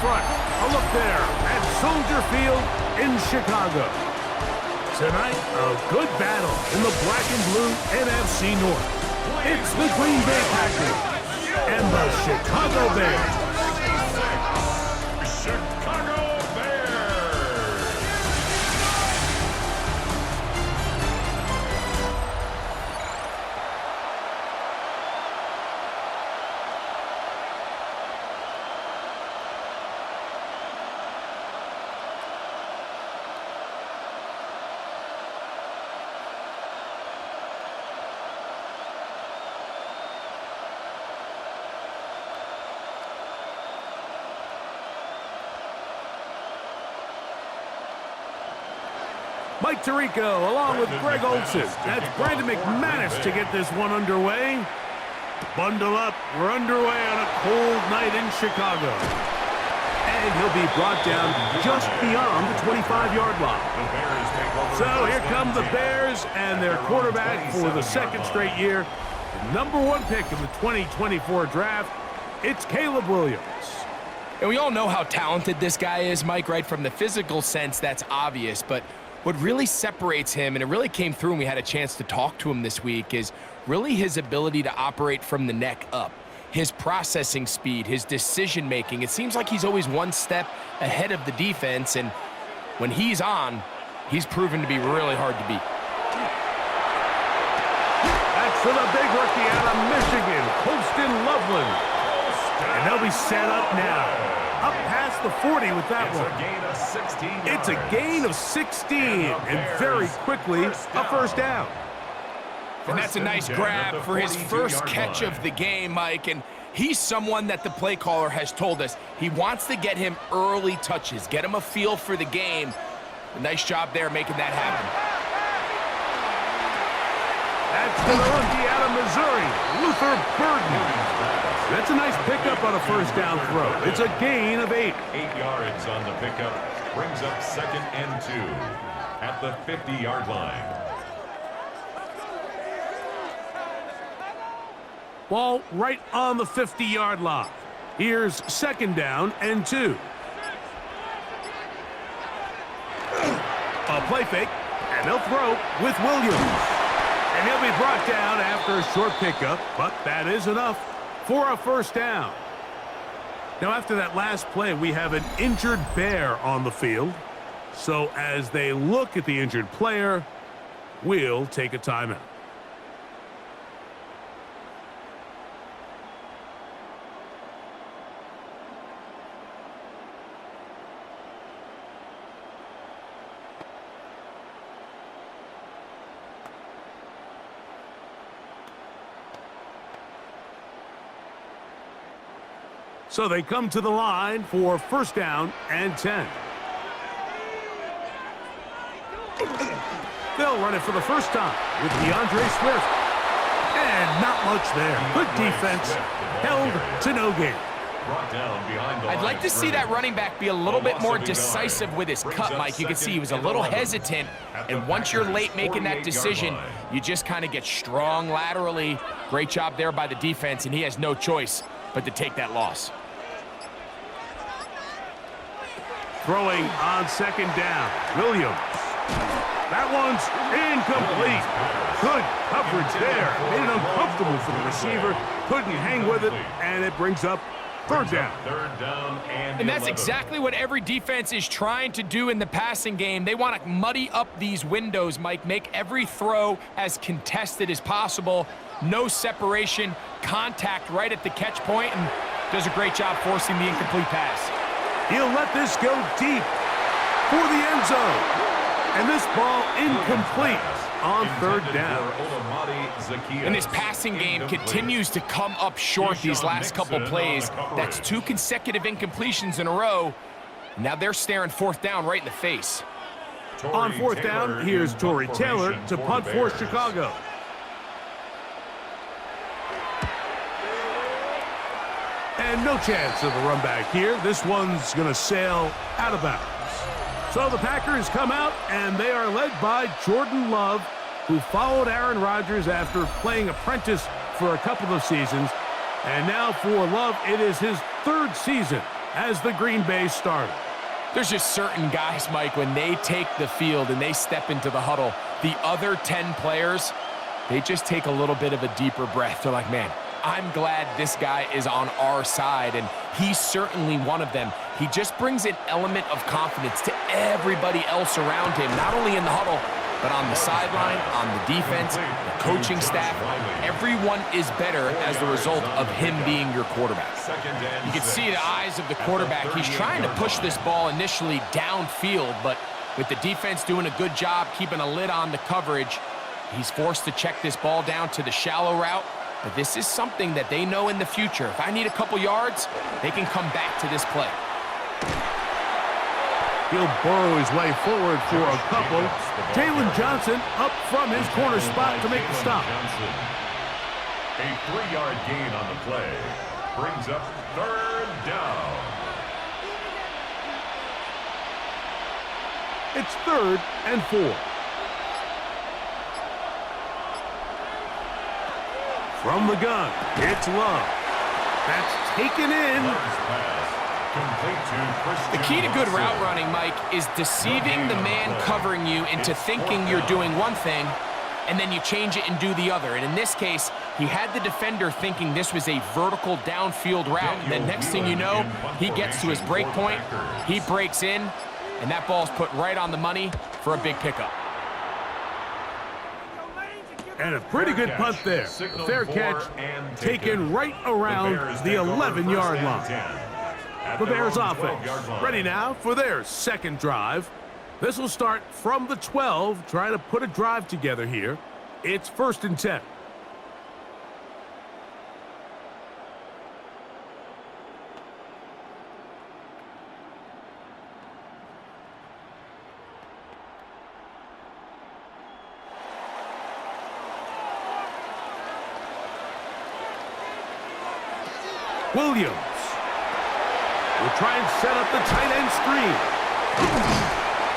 front. A look there at Soldier Field in Chicago. Tonight, a good battle in the black and blue NFC North. It's the Green Bay Packers and the Chicago Bears. Chicago Bears. Mike Tirico along with Greg Olson. That's Brandon McManus to get this one underway. Bundle up. We're underway on a cold night in Chicago. And he'll be brought down just beyond the 25-yard line. So here come the Bears and their quarterback for the second straight year. The #1 pick in the 2024 draft, it's Caleb Williams. And we all know how talented this guy is, Mike, right? From the physical sense, that's obvious. But what really separates him, and it really came through when we had a chance to talk to him this week, is really his ability to operate from the neck up. His processing speed, his decision-making. It seems like he's always one step ahead of the defense, and when he's on, he's proven to be really hard to beat. That's for the big rookie out of Michigan, Colston Loveland. And they'll be set up now. Up past the 40 with that one. It's a gain of 16, and very quickly, a first down. And that's a nice grab for his first catch of the game, Mike. And he's someone that the play caller has told us he wants to get him early touches, get him a feel for the game. A nice job there making that happen. That's for the rookie out of Missouri, Luther Burden. That's a nice pickup on a first down throw. It's a gain of 8. 8 yards on the pickup. Brings up 2nd and 2 at the 50-yard line. Ball right on the 50-yard line. Here's 2nd down and 2. A play fake, and they'll throw with Williams. And he'll be brought down after a short pickup, but that is enough for a first down. Now, after that last play, we have an injured Bear on the field. So as they look at the injured player, we'll take a timeout. So they come to the line for first down and 10. They'll run it for the first time with DeAndre Swift. And not much there. Good defense. Held to no gain. I'd like to see that running back be a little bit more decisive with his cut, Mike. You can see he was a little hesitant, and once you're late making that decision, you just kind of get strong laterally. Great job there by the defense, and he has no choice but to take that loss. Throwing on 2nd down, Williams. That one's incomplete. Good coverage there. Made it uncomfortable for the receiver. Couldn't hang with it, and it brings up 3rd down. And that's exactly what every defense is trying to do in the passing game. They want to muddy up these windows, Mike. Make every throw as contested as possible. No separation, contact right at the catch point, and does a great job forcing the incomplete pass. He'll let this go deep for the end zone. And this ball incomplete on 3rd down. And this passing game continues to come up short these last couple plays. That's 2 consecutive incompletions in a row. Now they're staring 4th down right in the face. On 4th down, here's Torrey Taylor to punt for Chicago. And no chance of a run back here. This one's going to sail out of bounds. So the Packers come out, and they are led by Jordan Love, who followed Aaron Rodgers after playing apprentice for a couple of seasons. And now for Love, it is his 3rd season as the Green Bay starter. There's just certain guys, Mike, when they take the field and they step into the huddle, the other 10 players, they just take a little bit of a deeper breath. They're like, man, I'm glad this guy is on our side, and he's certainly one of them. He just brings an element of confidence to everybody else around him, not only in the huddle, but on the sideline, on the defense, the coaching staff. Everyone is better as the result of him being your quarterback. You can see the eyes of the quarterback. He's trying to push this ball initially downfield, but with the defense doing a good job keeping a lid on the coverage, he's forced to check this ball down to the shallow route. But this is something that they know in the future. If I need a couple yards, they can come back to this play. He'll burrow his way forward for a couple. Jalen Johnson up from his corner spot to make the stop. A 3-yard gain on the play brings up 3rd down. It's 3rd and 4. From the gun, it's Love. That's taken in. The key to good route running, Mike, is deceiving the man covering you into thinking you're doing one thing, and then you change it and do the other. And in this case, he had the defender thinking this was a vertical downfield route. And then next thing you know, he gets to his break point, he breaks in, and that ball's put right on the money for a big pickup. And a pretty good punt there. A fair catch taken right around the 11-yard line. The Bears offense ready now for their second drive. This will start from the 12, trying to put a drive together here. It's 1st and 10. Williams will try and set up the tight end screen.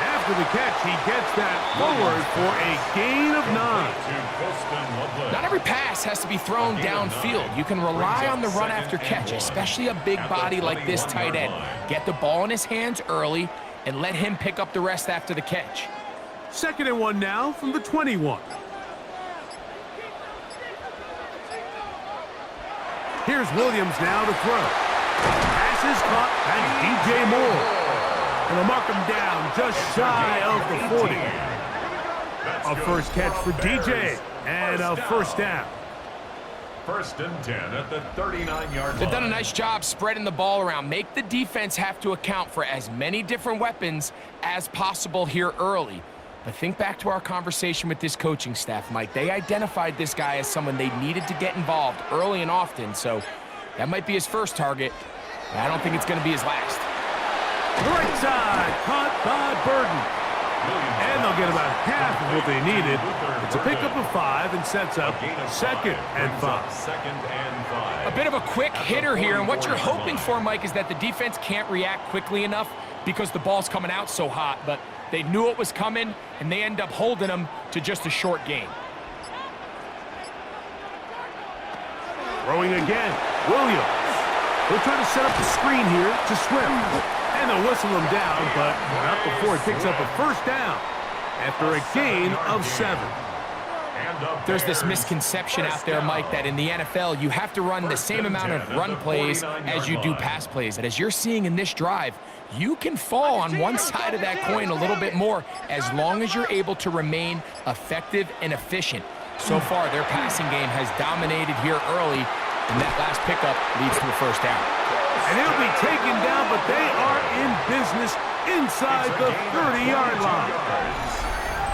After the catch, he gets that forward for a gain of 9. Not every pass has to be thrown downfield. You can rely on the run after catch, especially a big body like this tight end. Get the ball in his hands early and let him pick up the rest after the catch. 2nd and 1 now from the 21. Here's Williams now to throw. Pass is caught. That's DJ Moore. And they'll mark him down just shy of the 40. A first catch for DJ and a 1st down. 1st and 10 at the 39-yard line. They've done a nice job spreading the ball around. Make the defense have to account for as many different weapons as possible here early. But think back to our conversation with this coaching staff, Mike. They identified this guy as someone they needed to get involved early and often, so that might be his first target. But I don't think it's going to be his last. Right side, caught by Burden. And they'll get about half of what they needed. It's a pickup of 5 and sets up 2nd and 5. A bit of a quick hitter here, and what you're hoping for, Mike, is that the defense can't react quickly enough because the ball's coming out so hot, but they knew it was coming, and they end up holding them to just a short gain. Throwing again, Williams. They'll try to set up the screen here to Swift. And they'll whistle him down, but not before he picks up a 1st down after a gain of 7. There's this misconception out there, Mike, that in the NFL, you have to run the same amount of run plays as you do pass plays. And as you're seeing in this drive, you can fall on one side of that coin a little bit more as long as you're able to remain effective and efficient. So far, their passing game has dominated here early, and that last pickup leads to a 1st down. And he'll be taken down, but they are in business inside the 30-yard line.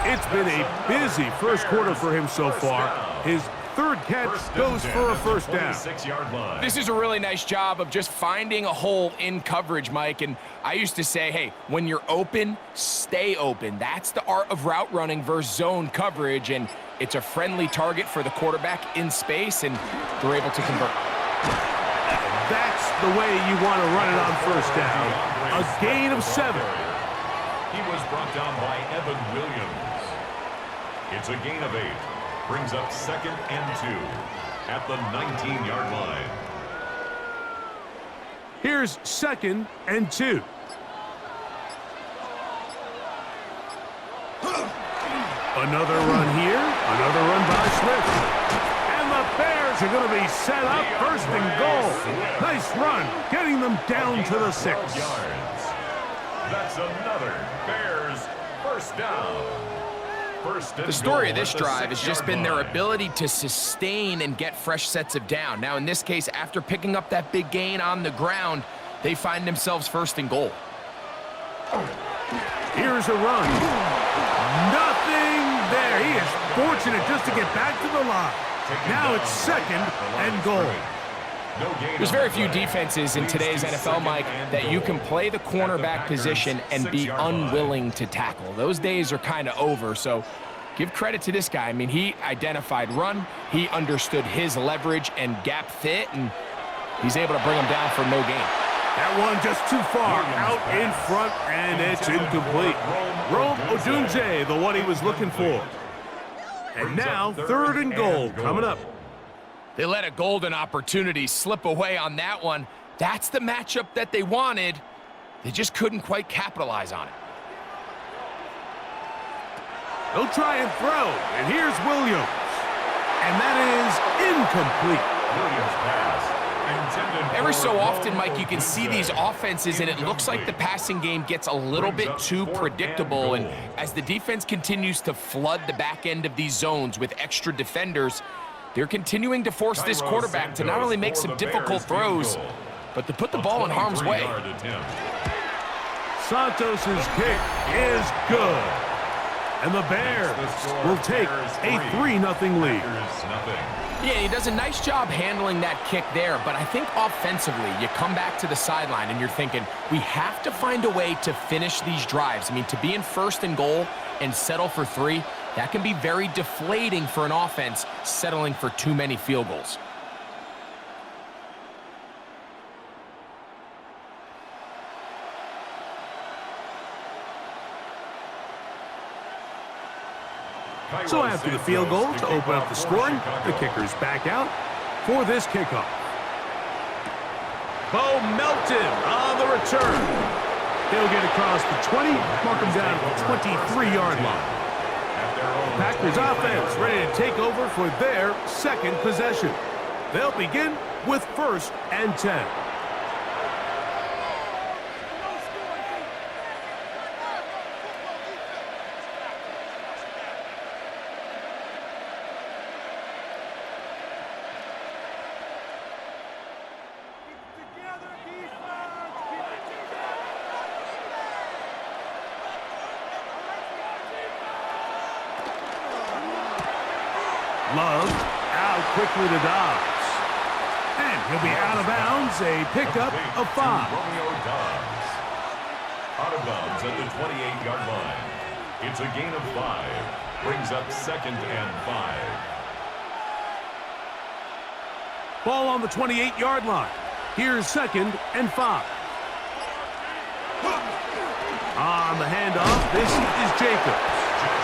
It's been a busy 1st quarter for him so far. His 3rd catch goes for a 1st down. This is a really nice job of just finding a hole in coverage, Mike. And I used to say, hey, when you're open, stay open. That's the art of route running versus zone coverage. And it's a friendly target for the quarterback in space, and they're able to convert. That's the way you want to run it on 1st down. A gain of 7. He was brought down by Evan Williams. It's a gain of 8. Brings up 2nd and 2 at the 19-yard line. Here's 2nd and 2. Another run here. Another run by Swift. And the Bears are going to be set up 1st and goal. Nice run, getting them down to the 6. That's another Bears 1st down. The story of this drive has just been their ability to sustain and get fresh sets of down. Now, in this case, after picking up that big gain on the ground, they find themselves 1st and goal. Here's a run. Nothing there. He is fortunate just to get back to the line. Now it's 2nd and goal. There's very few defenses in today's NFL, Mike, that you can play the cornerback position and be unwilling to tackle. Those days are kind of over, so give credit to this guy. I mean, he identified run, he understood his leverage and gap fit, and he's able to bring him down for no gain. That one just too far out in front, and it's incomplete. Rome Odunze, the one he was looking for. And now 3rd and goal coming up. They let a golden opportunity slip away on that one. That's the matchup that they wanted. They just couldn't quite capitalize on it. They'll try and throw, and here's Williams. And that is incomplete. Williams pass. Every so often, Mike, you can see these offenses, and it looks like the passing game gets a little bit too predictable. And as the defense continues to flood the back end of these zones with extra defenders, they're continuing to force this quarterback to not only make some difficult throws, but to put the ball in harm's way. Santos's kick is good. And the Bears will take a 3-0 lead. Yeah, he does a nice job handling that kick there, but I think offensively, you come back to the sideline and you're thinking, we have to find a way to finish these drives. I mean, to be in 1st and goal and settle for 3, that can be very deflating for an offense settling for too many field goals. So after the field goal to open up the scoring, the kicker's back out for this kickoff. Bo Melton on the return. He'll get across the 20, mark him down at the 23-yard line. Packers offense ready to take over for their 2nd possession. They'll begin with 1st and 10. Love out quickly to Dobbs. And he'll be out of bounds, a pickup of 5. Romeo Dobbs. Out of bounds at the 28-yard line. It's a gain of 5. Brings up 2nd and 5. Ball on the 28-yard line. Here's 2nd and 5. On the handoff, this is Jacobs.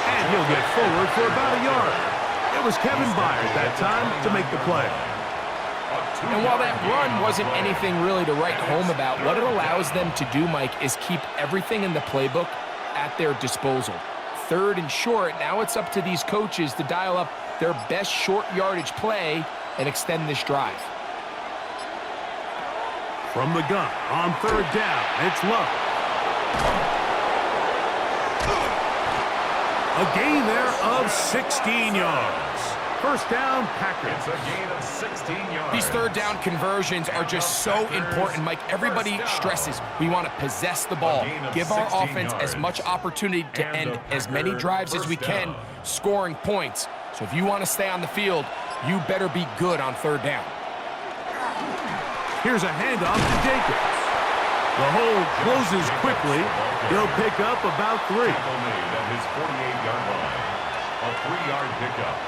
And he'll get forward for about a yard. It was Kevin Byard that time to make the play. And while that run wasn't anything really to write home about, what it allows them to do, Mike, is keep everything in the playbook at their disposal. 3rd and short, now it's up to these coaches to dial up their best short yardage play and extend this drive. From the gun on 3rd down, it's Love. A gain there of 16 yards. 1st down, Packers. It's a gain of 16 yards. These 3rd down conversions are just so important, Mike. Everybody stresses we want to possess the ball, give our offense as much opportunity to end as many drives as we can, scoring points. So if you want to stay on the field, you better be good on 3rd down. Here's a handoff to Jacobs. The hold closes quickly. He'll pick up about 3. Made at his 48-yard line. A 3-yard pickup.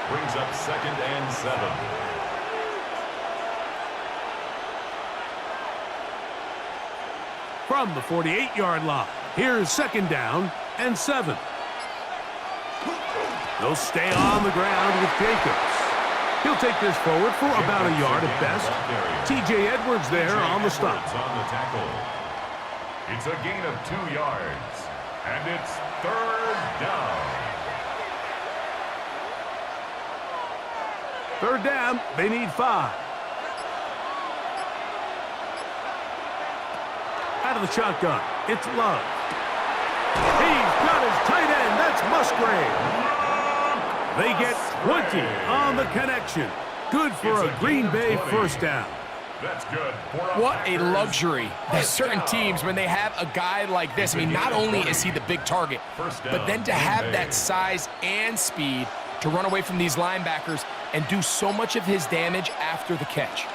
Brings up 2nd and 7. From the 48-yard line, here's 2nd down and 7. They'll stay on the ground with Jacobs. He'll take this forward for about a yard at best. T.J. Edwards there on the stop. On the tackle. It's a gain of 2 yards, and it's 3rd down. 3rd down, they need 5. Out of the shotgun, it's Love. He's got his tight end, that's Musgrave. They get 20 on the connection. Good for a Green Bay 1st down. That's good. What a luxury. There's certain teams, when they have a guy like this, I mean, not only is he the big target, but then to have that size and speed to run away from these linebackers and do so much of his damage after the catch.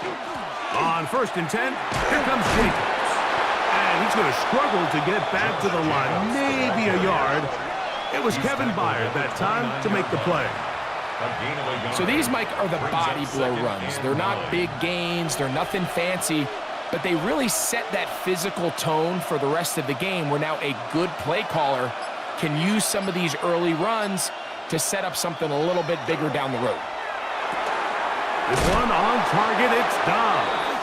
On 1st and 10, here comes Jacobs. And he's going to struggle to get back to the line, maybe a yard. It was Kevin Byard that time to make the play. So these, Mike, are the body blow runs. They're not big gains. They're nothing fancy. But they really set that physical tone for the rest of the game where now a good play caller can use some of these early runs to set up something a little bit bigger down the road. This one on target, it's Dobbs.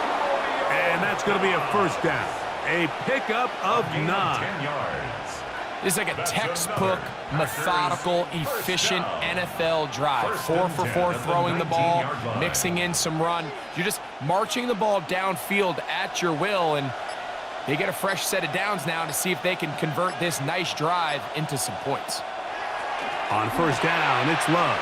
And that's going to be a 1st down. A pickup of 9. 10 yards. This is like a textbook, methodical, efficient NFL drive. 4 for 4 throwing the ball, mixing in some run. You're just marching the ball downfield at your will, and they get a fresh set of downs now to see if they can convert this nice drive into some points. On 1st down, it's Love.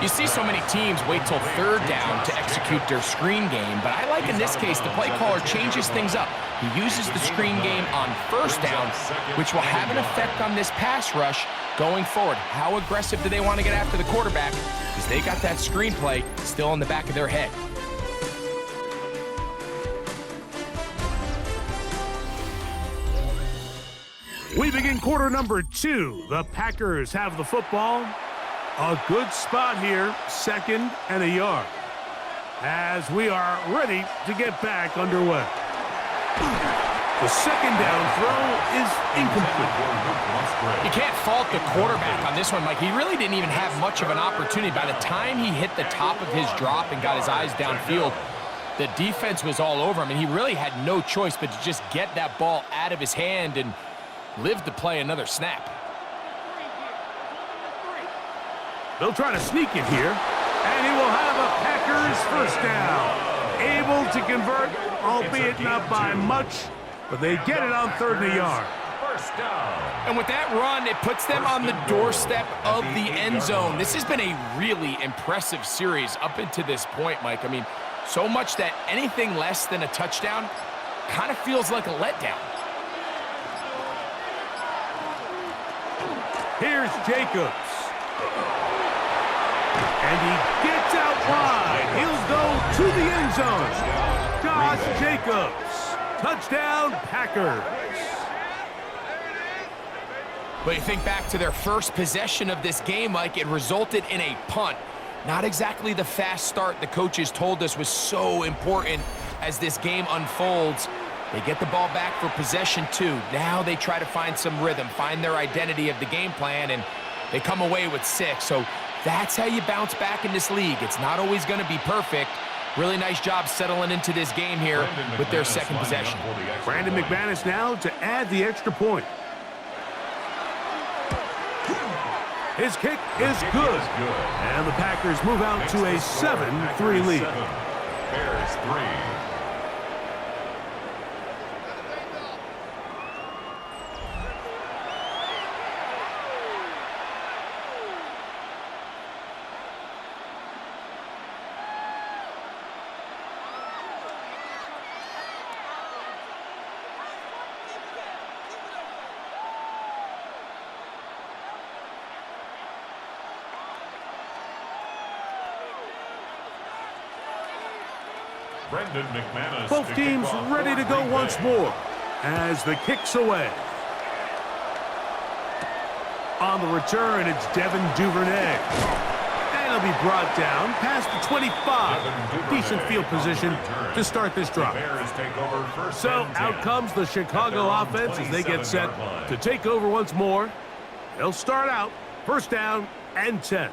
You see so many teams wait till 3rd down to execute their screen game, but I like in this case the play caller changes things up. He uses the screen game on 1st down, which will have an effect on this pass rush going forward. How aggressive do they want to get after the quarterback? Because they got that screen play still in the back of their head. We begin quarter number 2. The Packers have the football. A good spot here, 2nd and a yard, as we are ready to get back underway. The 2nd down throw is incomplete. You can't fault the quarterback on this one, Mike. He really didn't even have much of an opportunity. By the time he hit the top of his drop and got his eyes downfield, the defense was all over him, and he really had no choice but to just get that ball out of his hand and live to play another snap. They'll try to sneak it here, and he will have a Packers 1st down. Able to convert, albeit not by much, but they get it on 3rd and a yard. 1st down. And with that run, it puts them on the doorstep of the end zone. This has been a really impressive series up until this point, Mike. I mean, so much that anything less than a touchdown kind of feels like a letdown. Here's Jacobs. And he gets out wide. He'll go to the end zone. Josh Jacobs. Touchdown, Packers. But you think back to their first possession of this game, Mike, it resulted in a punt. Not exactly the fast start the coaches told us was so important as this game unfolds. They get the ball back for possession 2. Now they try to find some rhythm, find their identity of the game plan, and they come away with 6. So that's how you bounce back in this league. It's not always going to be perfect. Really nice job settling into this game here with their 2nd possession. Brandon McManus now to add the extra point. His kick is good. And the Packers move out to a 7-3 lead. Bears 3. Both teams ready to go once more as the kick's away. On the return, it's Devin Duvernay. And he'll be brought down past the 25. Decent field position to start this drive. So out comes the Chicago offense as they get set to take over once more. They'll start out First down and 10.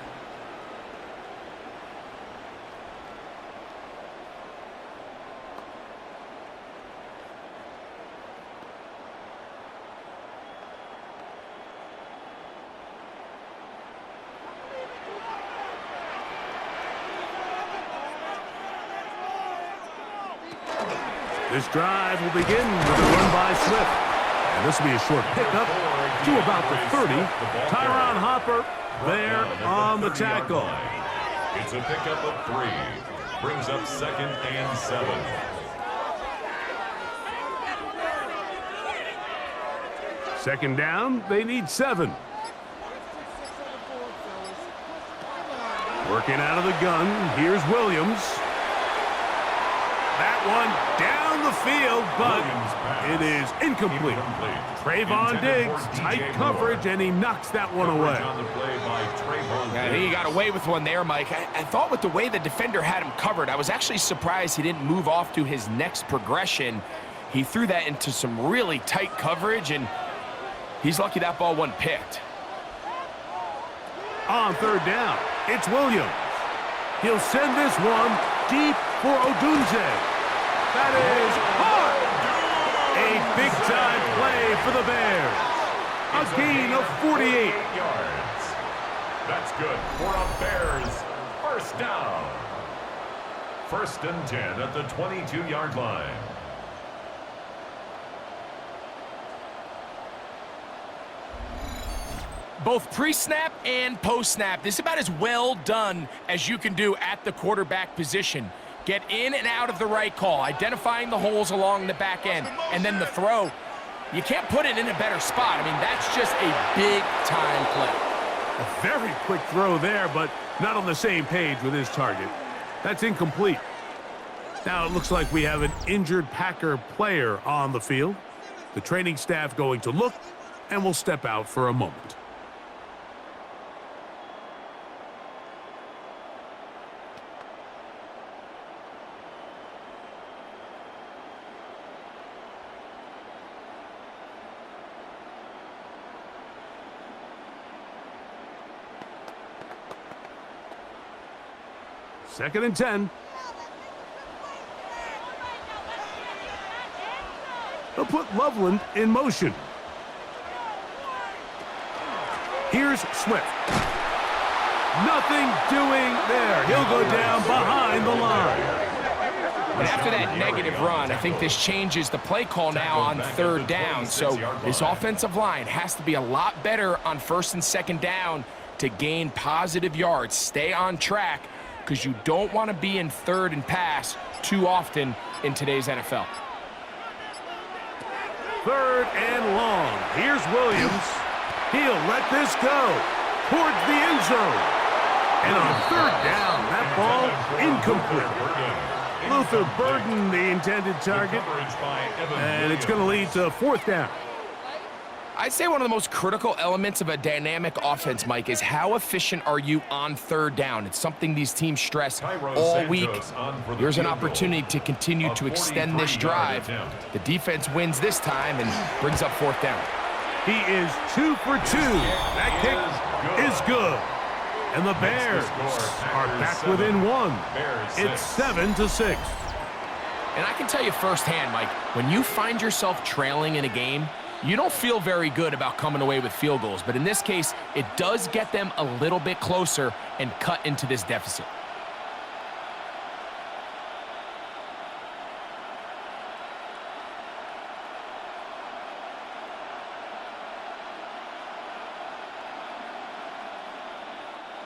This drive will begin with a run by Swift. And this will be a short pickup to about the 30. Tyron Hopper there on the tackle. It's a pickup of 3. Brings up 2nd and 7. Second down, they need 7. Working out of the gun, here's Williams. That one down the field, but it is incomplete. Trayvon Diggs, tight coverage, and he knocks that one away. I think he got away with one there, Mike. I thought with the way the defender had him covered, I was actually surprised he didn't move off to his next progression. He threw that into some really tight coverage, and he's lucky that ball wasn't picked. On third down, it's Williams. He'll send this one deep for Odunze. That is hard. A big-time play for the Bears. A gain of 48 yards. That's good for a Bears first down. 1st and 10 at the 22-yard line. Both pre-snap and post-snap, this is about as well done as you can do at the quarterback position. Get in and out of the right call, identifying the holes along the back end, and then the throw. You can't put it in a better spot. I mean, that's just a big-time play. A very quick throw there, but not on the same page with his target. That's incomplete. Now it looks like we have an injured Packer player on the field. The training staff going to look, and will step out for a moment. Second and 10. They'll put Loveland in motion. Here's Swift. Nothing doing there. He'll go down behind the line. And after that negative run, I think this changes the play call now on third down. So this offensive line has to be a lot better on 1st and 2nd down to gain positive yards. Stay on track, because you don't want to be in 3rd and pass too often in today's NFL. 3rd and long. Here's Williams. He'll let this go towards the end zone. And on 3rd down, that ball incomplete. Luther Burden, the intended target. And it's going to lead to 4th down. I'd say one of the most critical elements of a dynamic offense, Mike, is how efficient are you on 3rd down. It's something these teams stress all week. Here's an opportunity to continue to extend this drive. The defense wins this time and brings up 4th down. He is 2 for 2. That kick is good. And the Bears are back within 1. It's 7-6. And I can tell you firsthand, Mike, when you find yourself trailing in a game, you don't feel very good about coming away with field goals. But in this case, it does get them a little bit closer and cut into this deficit.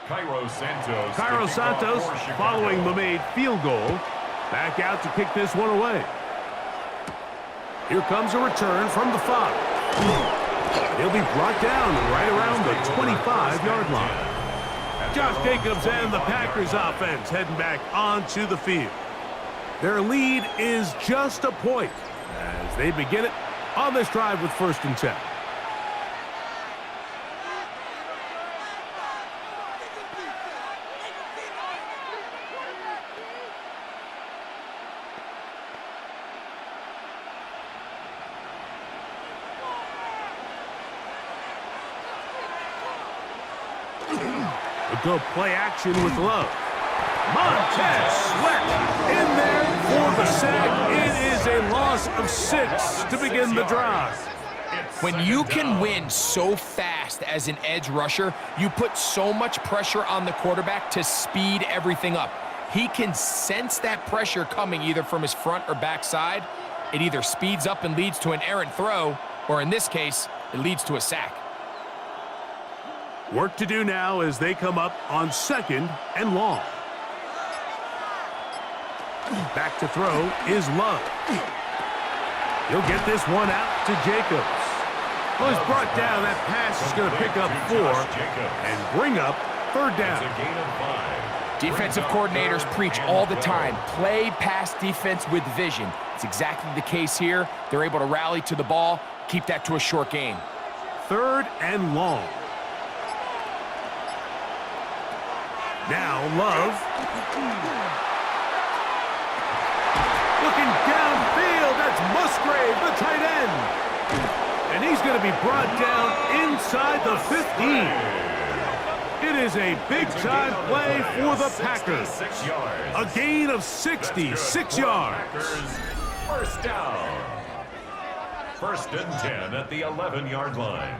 Cairo Santos, following the made field goal, back out to kick this one away. Here comes a return from the 5. He'll be brought down right around the 25-yard line. Josh Jacobs and the Packers offense heading back onto the field. Their lead is just a point as they begin it on this drive with 1st and 10. Go play action with Love. Montez Sweat in there for the sack. It is a loss of 6 to begin the drive. When you can win so fast as an edge rusher, you put so much pressure on the quarterback to speed everything up. He can sense that pressure coming either from his front or back side. It either speeds up and leads to an errant throw, or in this case, it leads to a sack. Work to do now as they come up on 2nd and long. Back to throw is Love. He'll get this one out to Jacobs. Well, he's brought down. That pass is going to pick up 4 and bring up 3rd down. Defensive coordinators preach all the time, play pass defense with vision. It's exactly the case here. They're able to rally to the ball, keep that to a short gain. 3rd and long. Now Love. Looking downfield, that's Musgrave, the tight end. And he's going to be brought down inside the 15. It is a big-time play for the Packers. A gain of 66 yards. First down. 1st and 10 at the 11-yard line.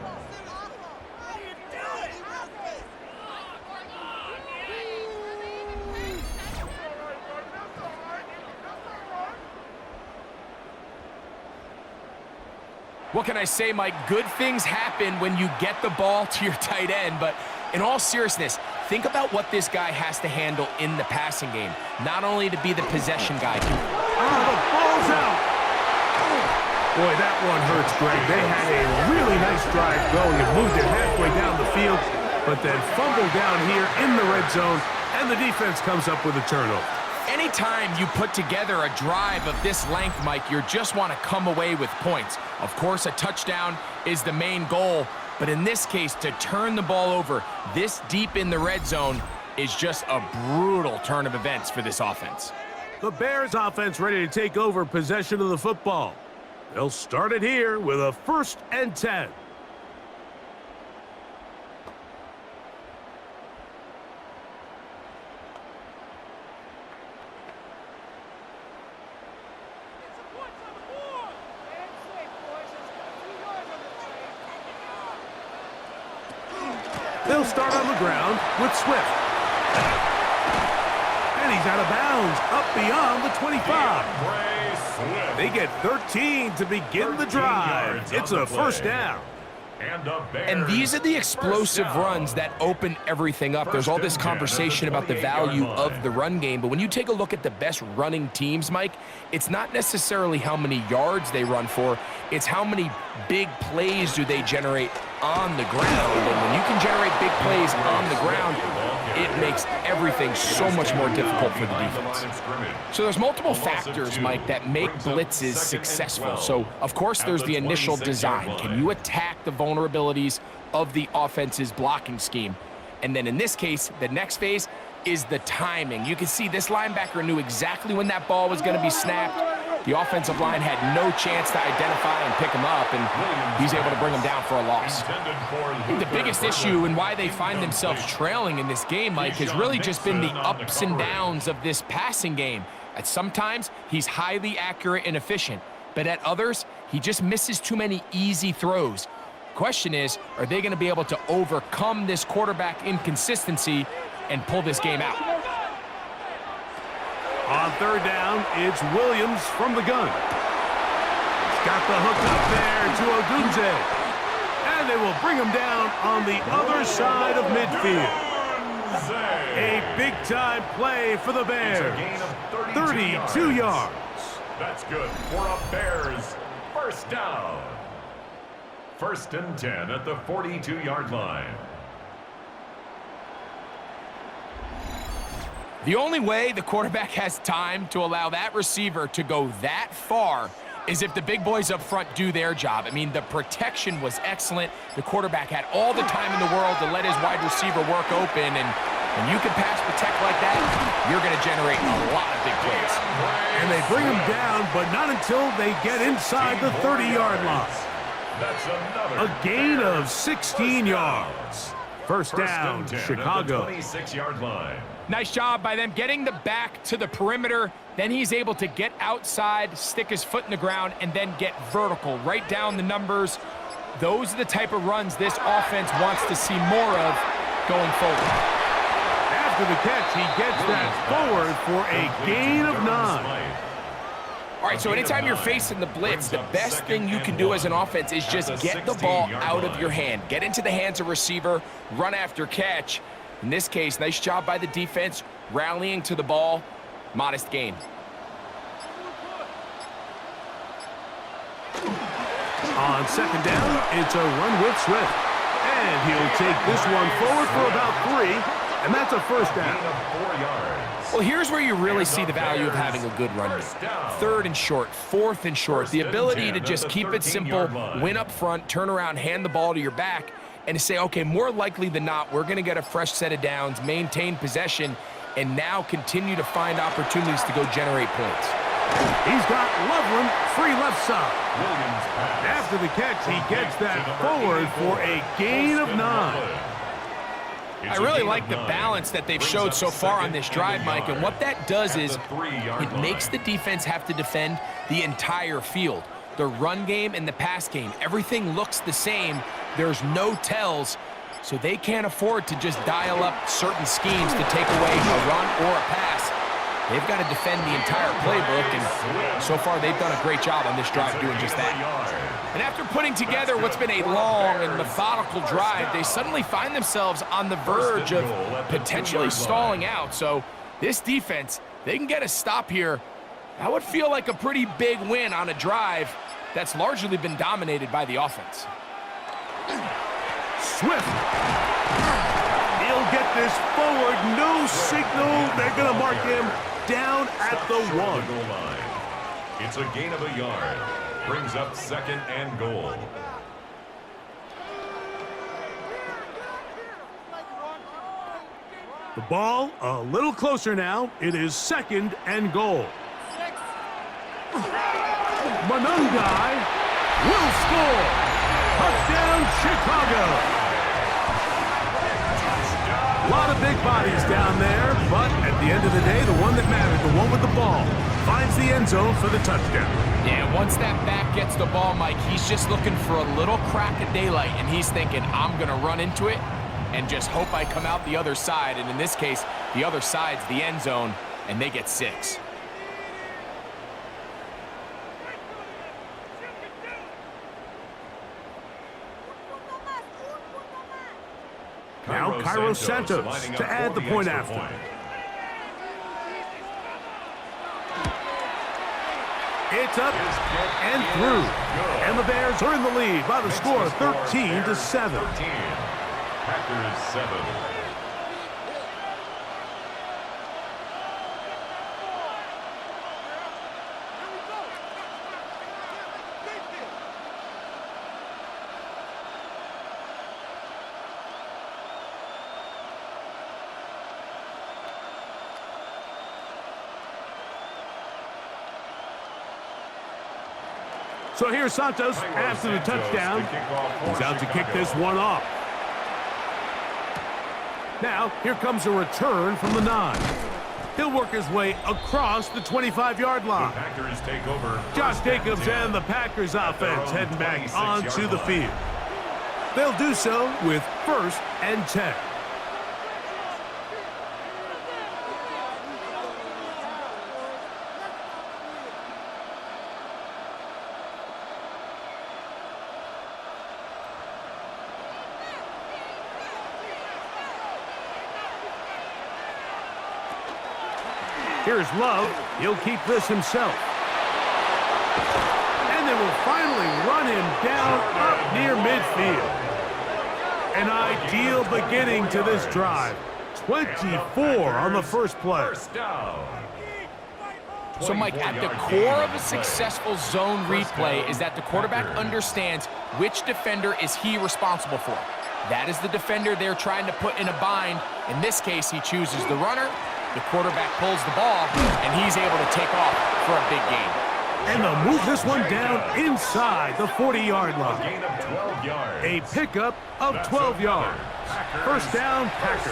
What can I say, Mike? Good things happen when you get the ball to your tight end, but in all seriousness, think about what this guy has to handle in the passing game. Not only to be the possession guy. The ball's out. Boy, that one hurts, Greg. They had a really nice drive going and moved it halfway down the field, but then fumbled down here in the red zone, and the defense comes up with a turnover. Anytime you put together a drive of this length, Mike, you just want to come away with points. Of course, a touchdown is the main goal, but in this case, to turn the ball over this deep in the red zone is just a brutal turn of events for this offense. The Bears offense ready to take over possession of the football. They'll start it here with a 1st and 10. They'll start on the ground with Swift. And he's out of bounds, up beyond the 25. They get 13 to begin the drive. It's a 1st down. And these are the explosive runs that open everything up. There's all this conversation about the value of the run game, but when you take a look at the best running teams, Mike, it's not necessarily how many yards they run for, it's how many big plays do they generate on the ground. And when you can generate big plays on the ground, it makes everything so much more difficult for the defense. So there's multiple factors, Mike, that make blitzes successful. So, of course, there's the initial design. Can you attack the vulnerabilities of the offense's blocking scheme? And then in this case, the next phase is the timing. You can see this linebacker knew exactly when that ball was going to be snapped. The offensive line had no chance to identify and pick him up, and he's able to bring him down for a loss. I think the biggest issue and why they find themselves trailing in this game, Mike, has really just been the ups and downs of this passing game. At sometimes, he's highly accurate and efficient, but at others, he just misses too many easy throws. Question is, are they going to be able to overcome this quarterback inconsistency and pull this game out? On 3rd down, it's Williams from the gun. He's got the hook up there to Odunze. And they will bring him down on the other side of midfield. A big-time play for the Bears. 32 yards. That's good for a Bears 1st down. 1st and 10 at the 42-yard line. The only way the quarterback has time to allow that receiver to go that far is if the big boys up front do their job. I mean, the protection was excellent. The quarterback had all the time in the world to let his wide receiver work open, and when you can pass protect like that, you're going to generate a lot of big plays. And they bring him down, but not until they get inside the 30-yard line. That's another a gain of 16 yards. First down, and 10 Chicago. at the 26-yard line. Nice job by them getting the back to the perimeter. Then he's able to get outside, stick his foot in the ground, and then get vertical, right down the numbers. Those are the type of runs this offense wants to see more of going forward. After the catch, he gets that forward for a gain of 9. All right, so anytime you're facing the blitz, the best thing you can do as an offense is just get the ball out of your hand. Get into the hands of receiver, run after catch. In this case, nice job by the defense, rallying to the ball. Modest gain. On second down, it's a run with Swift. And he'll take this one forward for about 3, and that's a first down. Well, here's where you really see the value of having a good run game. 3rd and short, 4th and short. The ability to just keep it simple, win up front, turn around, hand the ball to your back, and to say, okay, more likely than not, we're going to get a fresh set of downs, maintain possession, and now continue to find opportunities to go generate points. He's got Loveland free left side. After the catch, he gets that forward for a gain of 9. I really like the balance that they've showed so far on this drive, Mike, and what that does is it makes the defense have to defend the entire field. The run game and the pass game, everything looks the same. There's no tells, so they can't afford to just dial up certain schemes to take away a run or a pass. They've got to defend the entire playbook, and so far they've done a great job on this drive doing just that. And after putting together what's been a long and methodical drive, they suddenly find themselves on the verge of potentially stalling out. So this defense, they can get a stop here. That would feel like a pretty big win on a drive that's largely been dominated by the offense. Swift. He'll get this forward. No signal. They're going to mark him down at the 1. It's a gain of a yard. Brings up 2nd and goal. The ball a little closer now. It is 2nd and goal. Manungai will score. Touchdown, Chicago. A lot of big bodies down there, but at the end of the day, the one that mattered, the one with the ball, finds the end zone for the touchdown. Yeah, once that back gets the ball, Mike, he's just looking for a little crack of daylight, and he's thinking, I'm going to run into it and just hope I come out the other side. And in this case, the other side's the end zone, and they get 6. Now Cairo Santos to add the point after. It's up and through. And the Bears are in the lead by the score of 13-7. Packers 7. So here's Santos after the touchdown. He's out to kick this one off. Now, here comes a return from the 9. He'll work his way across the 25-yard line. Packers take over. Josh Jacobs and the Packers offense heading back onto the field. They'll do so with 1st and 10. Here's Love. He'll keep this himself. And they will finally run him down up near midfield. An ideal beginning to this drive. 24 on the first play. So, Mike, at the core of a successful zone replay is that the quarterback understands which defender is he responsible for. That is the defender they're trying to put in a bind. In this case, he chooses the runner. The quarterback pulls the ball, and he's able to take off for a big gain. And they'll move this one down inside the 40-yard line. Gain of 12 yards. A pickup of 12 yards. First down, Packers.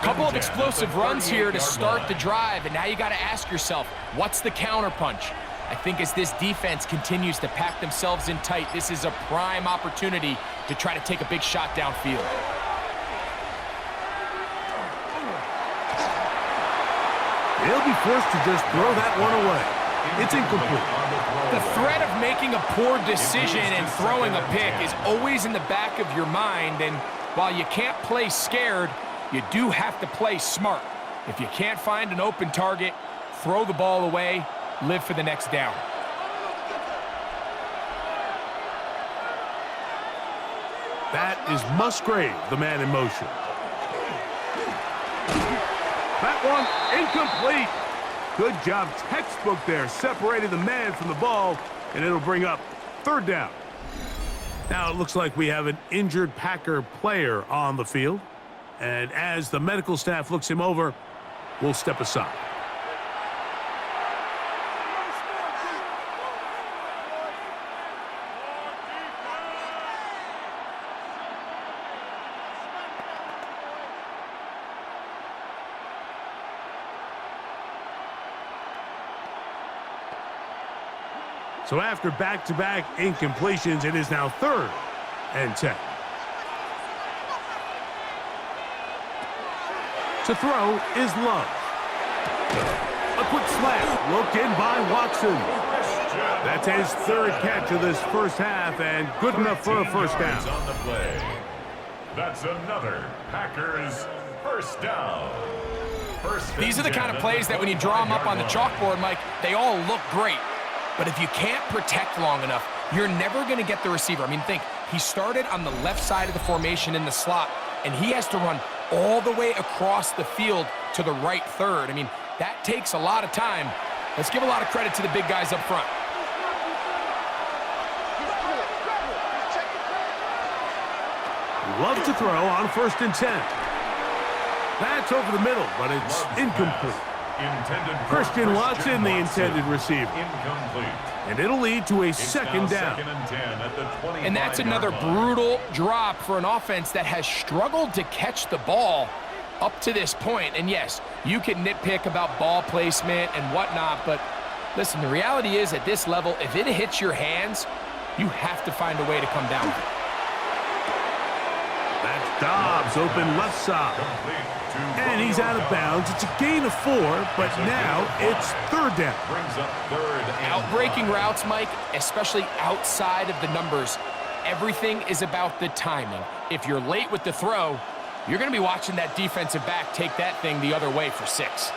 Couple of explosive runs here to start the drive, and now you got to ask yourself, what's the counterpunch? I think as this defense continues to pack themselves in tight, this is a prime opportunity to try to take a big shot downfield. They'll be forced to just throw that one away. It's incomplete. The threat of making a poor decision and throwing a pick is always in the back of your mind, and while you can't play scared, you do have to play smart. If you can't find an open target, throw the ball away, live for the next down. That is Musgrave, the man in motion. That one incomplete. Good job, textbook there, separating the man from the ball, and it'll bring up third down. Now it looks like we have an injured Packer player on the field, and as the medical staff looks him over, we'll step aside. So after back-to-back incompletions, it is now 3rd and 10. To throw is Love. A quick slant, looked in by Watson. That's his 3rd catch of this first half, and good enough for a first down. On the play. That's another Packers first down. These are the kind of plays that when you draw them up on the chalkboard, Mike, they all look great. But if you can't protect long enough, you're never going to get the receiver. I mean, think, he started on the left side of the formation in the slot, and he has to run all the way across the field to the right third. I mean, that takes a lot of time. Let's give a lot of credit to the big guys up front. Love to throw on 1st and 10. That's over the middle, but it's incomplete. Christian Watson, the intended receiver. Incomplete. And it'll lead to a second down. Second and 10 at the 25-yard And that's another brutal drop for an offense that has struggled to catch the ball up to this point. And yes, you can nitpick about ball placement and whatnot, but listen, the reality is at this level, if it hits your hands, you have to find a way to come down with it. That's Dobbs, open left side. And he's out of bounds. It's a gain of 4, but now it's 3rd down. Brings up 3rd and Out-breaking routes, Mike, especially outside of the numbers, everything is about the timing. If you're late with the throw, you're going to be watching that defensive back take that thing the other way for 6.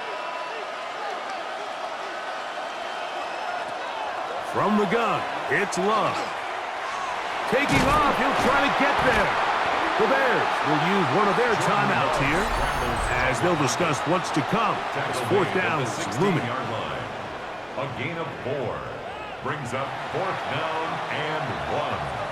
From the gun, it's Love. Taking off, he'll try to get there. The Bears will use one of their timeouts here as they'll discuss what's to come as 4th down is looming. A gain of 4 brings up 4th down and 1.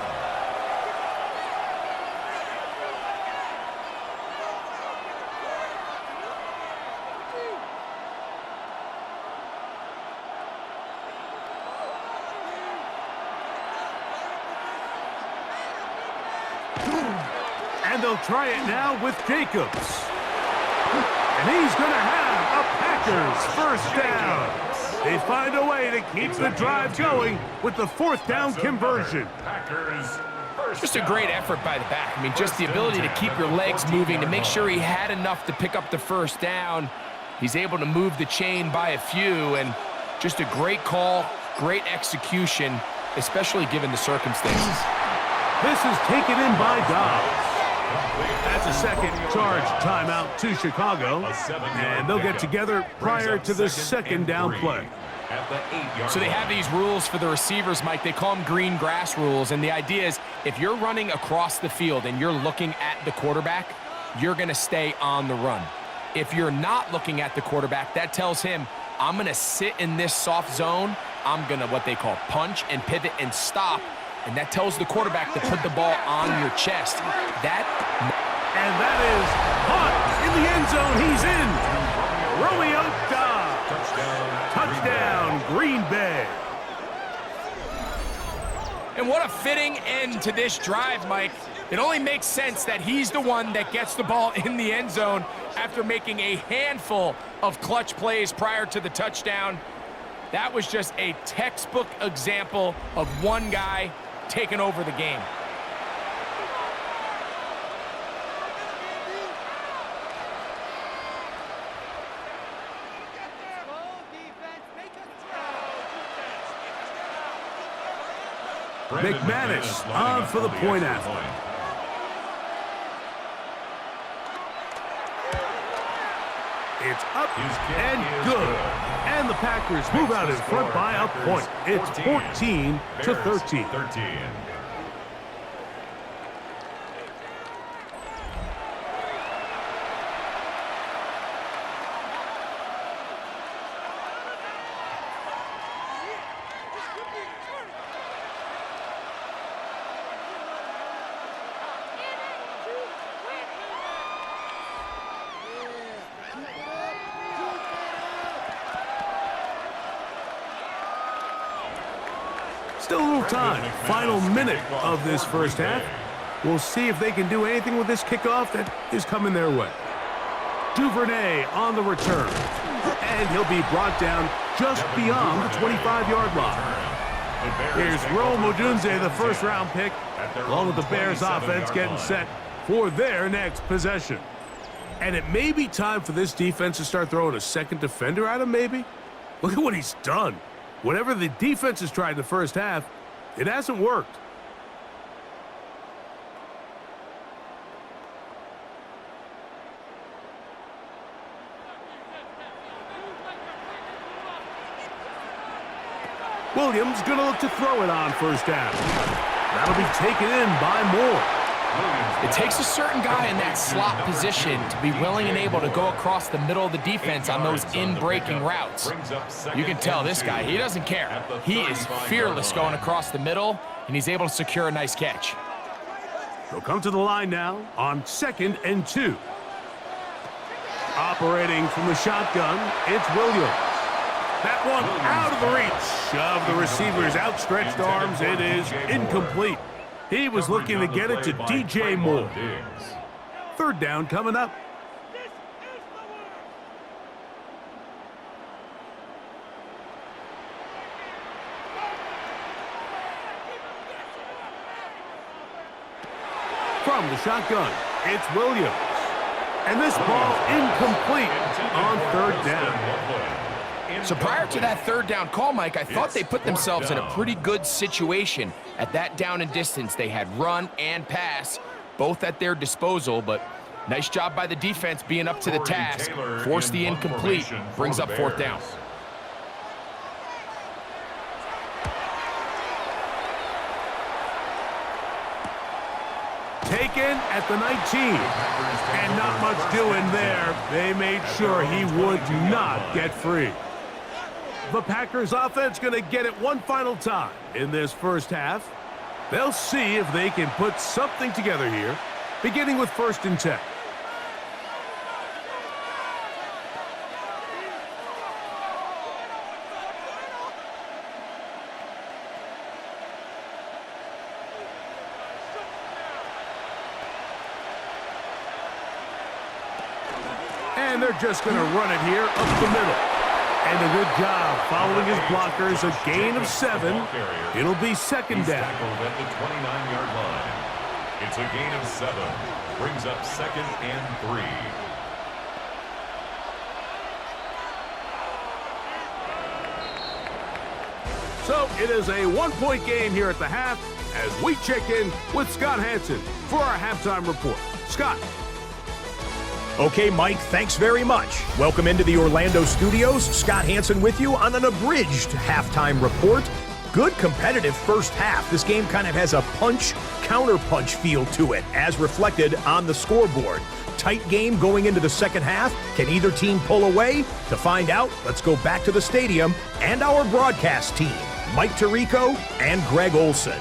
And they'll try it now with Jacobs. And he's going to have a Packers first down. They find a way to keep the drive going with the 4th down conversion. Just a great effort by the back. I mean, just the ability to keep your legs moving, to make sure he had enough to pick up the first down. He's able to move the chain by a few, and just a great call, great execution, especially given the circumstances. This is taken in by Dobbs. That's a second charge timeout to Chicago, and they'll get together prior to the second down play. So they have these rules for the receivers, Mike. They call them green grass rules, and the idea is if you're running across the field and you're looking at the quarterback, you're going to stay on the run. If you're not looking at the quarterback, that tells him, I'm going to sit in this soft zone. I'm going to what they call punch and pivot and stop. And that tells the quarterback to put the ball on your chest. And that is caught in the end zone. He's in. Romeo Dobbs. Touchdown, Green Bay. And what a fitting end to this drive, Mike. It only makes sense that he's the one that gets the ball in the end zone after making a handful of clutch plays prior to the touchdown. That was just a textbook example of one guy taking over the game. McManus on for the point after. It's up and good. And the Packers move out in front by a point. It's 14-13. Still a little time. Final minute of this first half. We'll see if they can do anything with this kickoff that is coming their way. Duvernay on the return. And he'll be brought down just beyond the 25-yard line. Here's Rome Odunze, the first-round pick, along with the Bears offense getting set for their next possession. And it may be time for this defense to start throwing a second defender at him, maybe? Look at what he's done. Whatever the defense has tried in the first half, it hasn't worked. Williams going to look to throw it on first down. That'll be taken in by Moore. It takes a certain guy in that slot position to be willing and able to go across the middle of the defense on those in-breaking routes. You can tell this guy, he doesn't care. He is fearless going across the middle, and he's able to secure a nice catch. They'll come to the line now on 2nd and 2. Operating from the shotgun, it's Williams. That one out of the reach of the receiver's outstretched arms. It is incomplete. He was looking to get it to DJ Moore. Third down coming up. From the shotgun, it's Williams. And this ball incomplete on third down. So prior to that third down call, Mike, I thought they put themselves in a pretty good situation at that down and distance. They had run and pass, both at their disposal, but nice job by the defense being up to the task. Force the incomplete, brings up fourth down. Taken at the 19. And not much doing there. They made sure he would not get free. The Packers offense going to get it one final time in this first half. They'll see if they can put something together here, beginning with 1st and 10. And they're just going to run it here up the middle. And a good job following his blockers, a gain of 7. It'll be 2nd down. At the 29-yard line. It's a gain of 7. Brings up 2nd and 3. So it is a one-point game here at the half as we check in with Scott Hansen for our halftime report. Scott. Okay, Mike, thanks very much. Welcome into the Orlando studios. Scott Hansen with you on an abridged halftime report. Good competitive first half. This game kind of has a punch-counter-punch feel to it, as reflected on the scoreboard. Tight game going into the second half. Can either team pull away? To find out, let's go back to the stadium and our broadcast team, Mike Tirico and Greg Olson.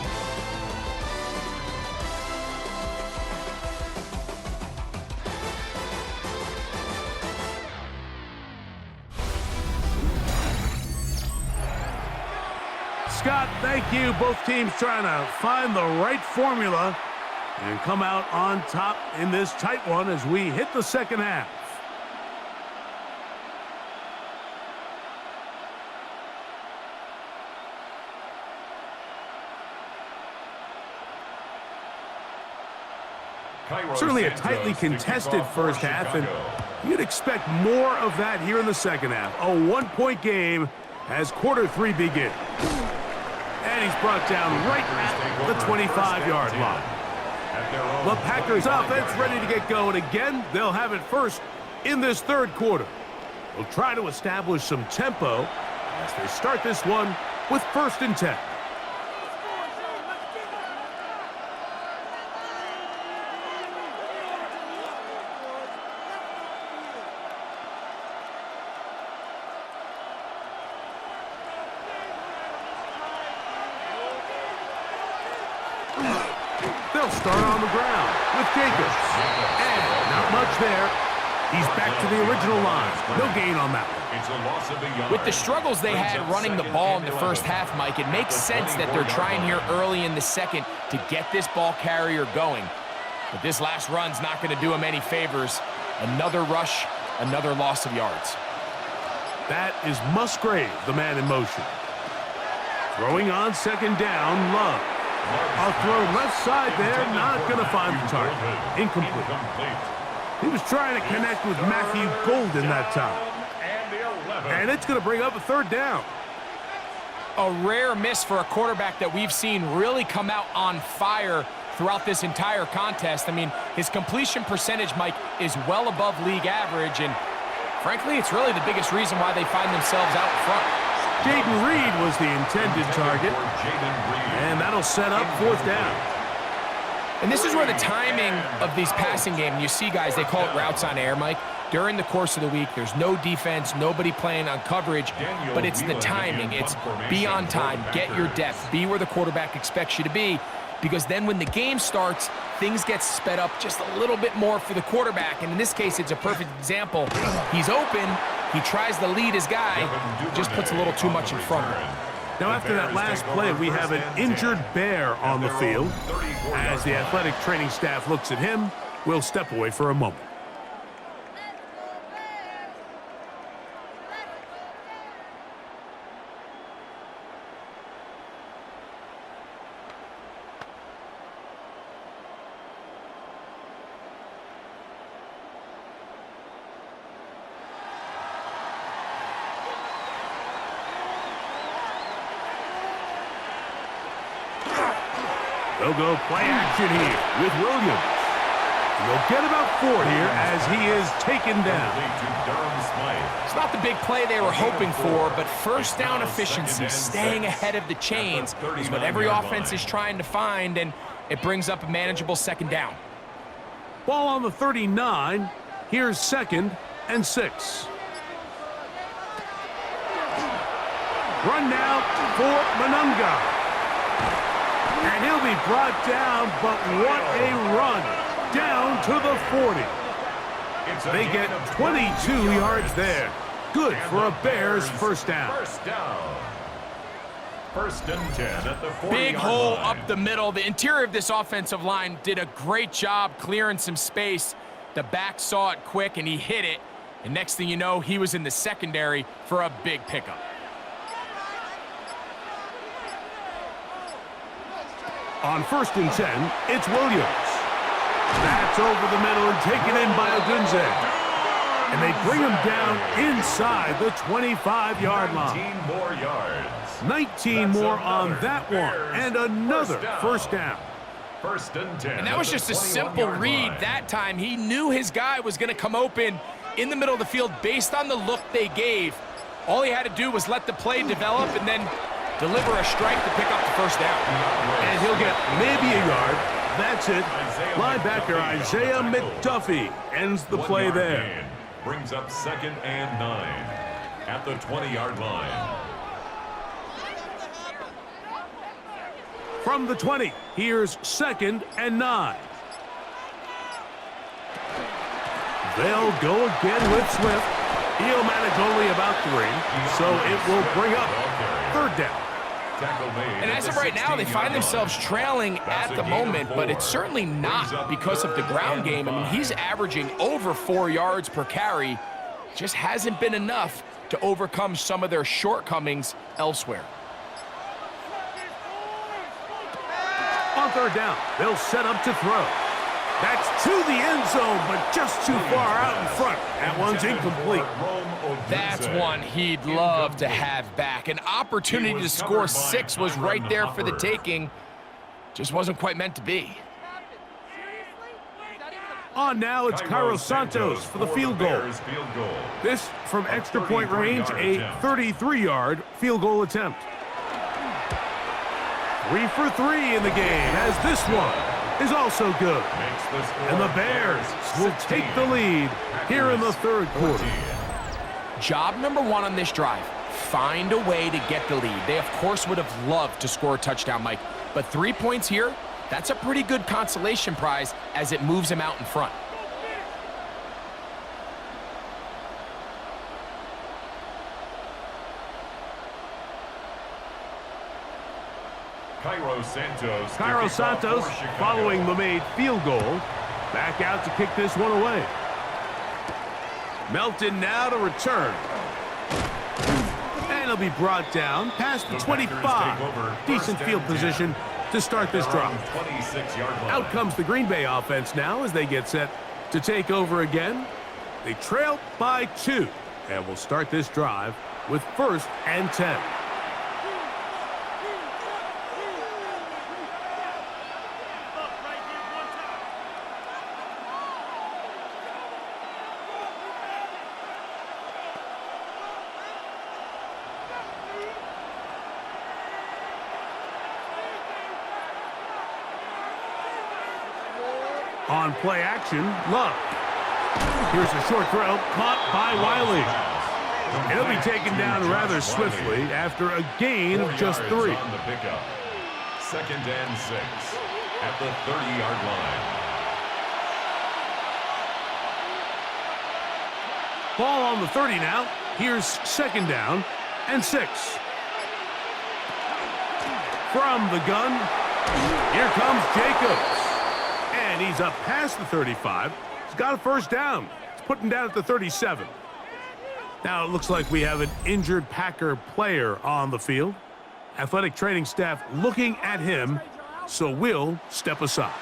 Scott, thank you. Both teams trying to find the right formula and come out on top in this tight one as we hit the second half. Certainly a tightly contested first half, and you'd expect more of that here in the second half. A one-point game as quarter 3 begins. And he's brought down right at the 25-yard line. The Packers offense ready to get going again. They'll have it first in this third quarter. They'll try to establish some tempo as they start this one with 1st and 10. They'll start on the ground with Jacobs. And not much there. He's back to the original line. No gain on that one. With the struggles they had running the ball in the first half, Mike, it makes sense that they're trying here early in the second to get this ball carrier going. But this last run's not going to do him any favors. Another rush, another loss of yards. That is Musgrave, the man in motion. Throwing on 2nd down, Love. A throw left side there, not going to find the target. Incomplete. He was trying to connect with Matthew Golden that time. And it's going to bring up a 3rd down. A rare miss for a quarterback that we've seen really come out on fire throughout this entire contest. I mean, his completion percentage, Mike, is well above league average, and frankly, it's really the biggest reason why they find themselves out front. Jaden Reed was the intended target, and that'll set up 4th down. And this is where the timing of these passing games, you see guys, they call it routes on air, Mike. During the course of the week, there's no defense, nobody playing on coverage, but it's the timing. It's be on time, get your depth, be where the quarterback expects you to be, because then when the game starts, things get sped up just a little bit more for the quarterback. And in this case, it's a perfect example. He's open, he tries to lead his guy, just puts a little too much in front of him. Now, after that last play, we have an injured Bear on the field. As the athletic training staff looks at him, we'll step away for a moment. They'll go play action here with Williams. They'll get about 4 here as he is taken down. It's not the big play they were hoping for, but 1st down efficiency, staying ahead of the chains, is what every offense is trying to find, and it brings up a manageable 2nd down. Ball on the 39. Here's 2nd and 6. Run now for Monunga. And he'll be brought down, but what a run down to the 40. They get 22 yards there. Good for a Bears 1st down. 1st and 10 at the 40-yard Big hole line. up the middle. The interior of this offensive line did a great job clearing some space. The back saw it quick, and he hit it. And next thing you know, he was in the secondary for a big pickup. On 1st and 10, it's Williams. That's over the middle and taken in by Odunze. And they bring him down inside the 25-yard line. 19 more yards. 19 more on that one. And another 1st down. 1st and 10. And that was just a simple read that time. He knew his guy was going to come open in the middle of the field based on the look they gave. All he had to do was let the play develop and then deliver a strike to pick up the 1st down. And he'll get maybe a yard. That's it. Linebacker Isaiah McDuffie ends the play there. Gain. Brings up 2nd and 9 at the 20-yard line. From the 20, here's 2nd and 9. They'll go again with Swift. He'll manage only about 3, so it will bring up 3rd down. Tackle made And at as the of right now, they 16-yard find line. themselves trailing That's at a the gain of moment, but 4. it's certainly Brings not up because of the 3rd ground and game. I mean, 5. he's averaging over 4 yards per carry. Just hasn't been enough to overcome some of their shortcomings elsewhere. On 3rd down, they'll set up to throw. That's to the end zone, but just too far out in front. That one's incomplete. That's one he'd love to have back. An opportunity to score 6 was right there for the taking. Just wasn't quite meant to be. On now, it's Cairo Santos for the field goal. This from extra point range, a 33-yard field goal attempt. 3 for 3 in the game, as this one is also good. And the Bears will take the lead here in the 3rd quarter. Job number 1 on this drive, find a way to get the lead. They, of course, would have loved to score a touchdown, Mike. But 3 points here, that's a pretty good consolation prize as it moves them out in front. Cairo Santos following the made field goal. Back out to kick this one away. Melton now to return. And he'll be brought down past the 25. Decent field position to start this drive. Out comes the Green Bay offense now as they get set to take over again. They trail by 2 and will start this drive with 1st and 10. On play action, Love. Here's a short throw, caught by Wiley. He'll be taken down rather swiftly after a gain of just 3. On the pickup. 2nd and 6 at the 30-yard line. Ball on the 30 now. Here's 2nd down and 6. From the gun, here comes Jacobs. And he's up past the 35. He's got a 1st down. He's putting down at the 37. Now it looks like we have an injured Packer player on the field. Athletic training staff looking at him, so we'll step aside.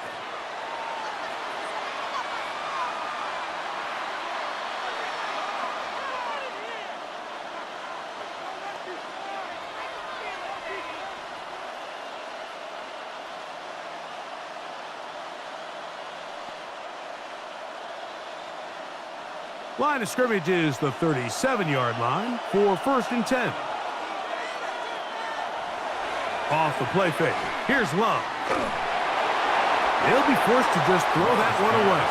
Line of scrimmage is the 37-yard line for 1st and 10. Off the play fake. Here's Love. He'll be forced to just throw that one away.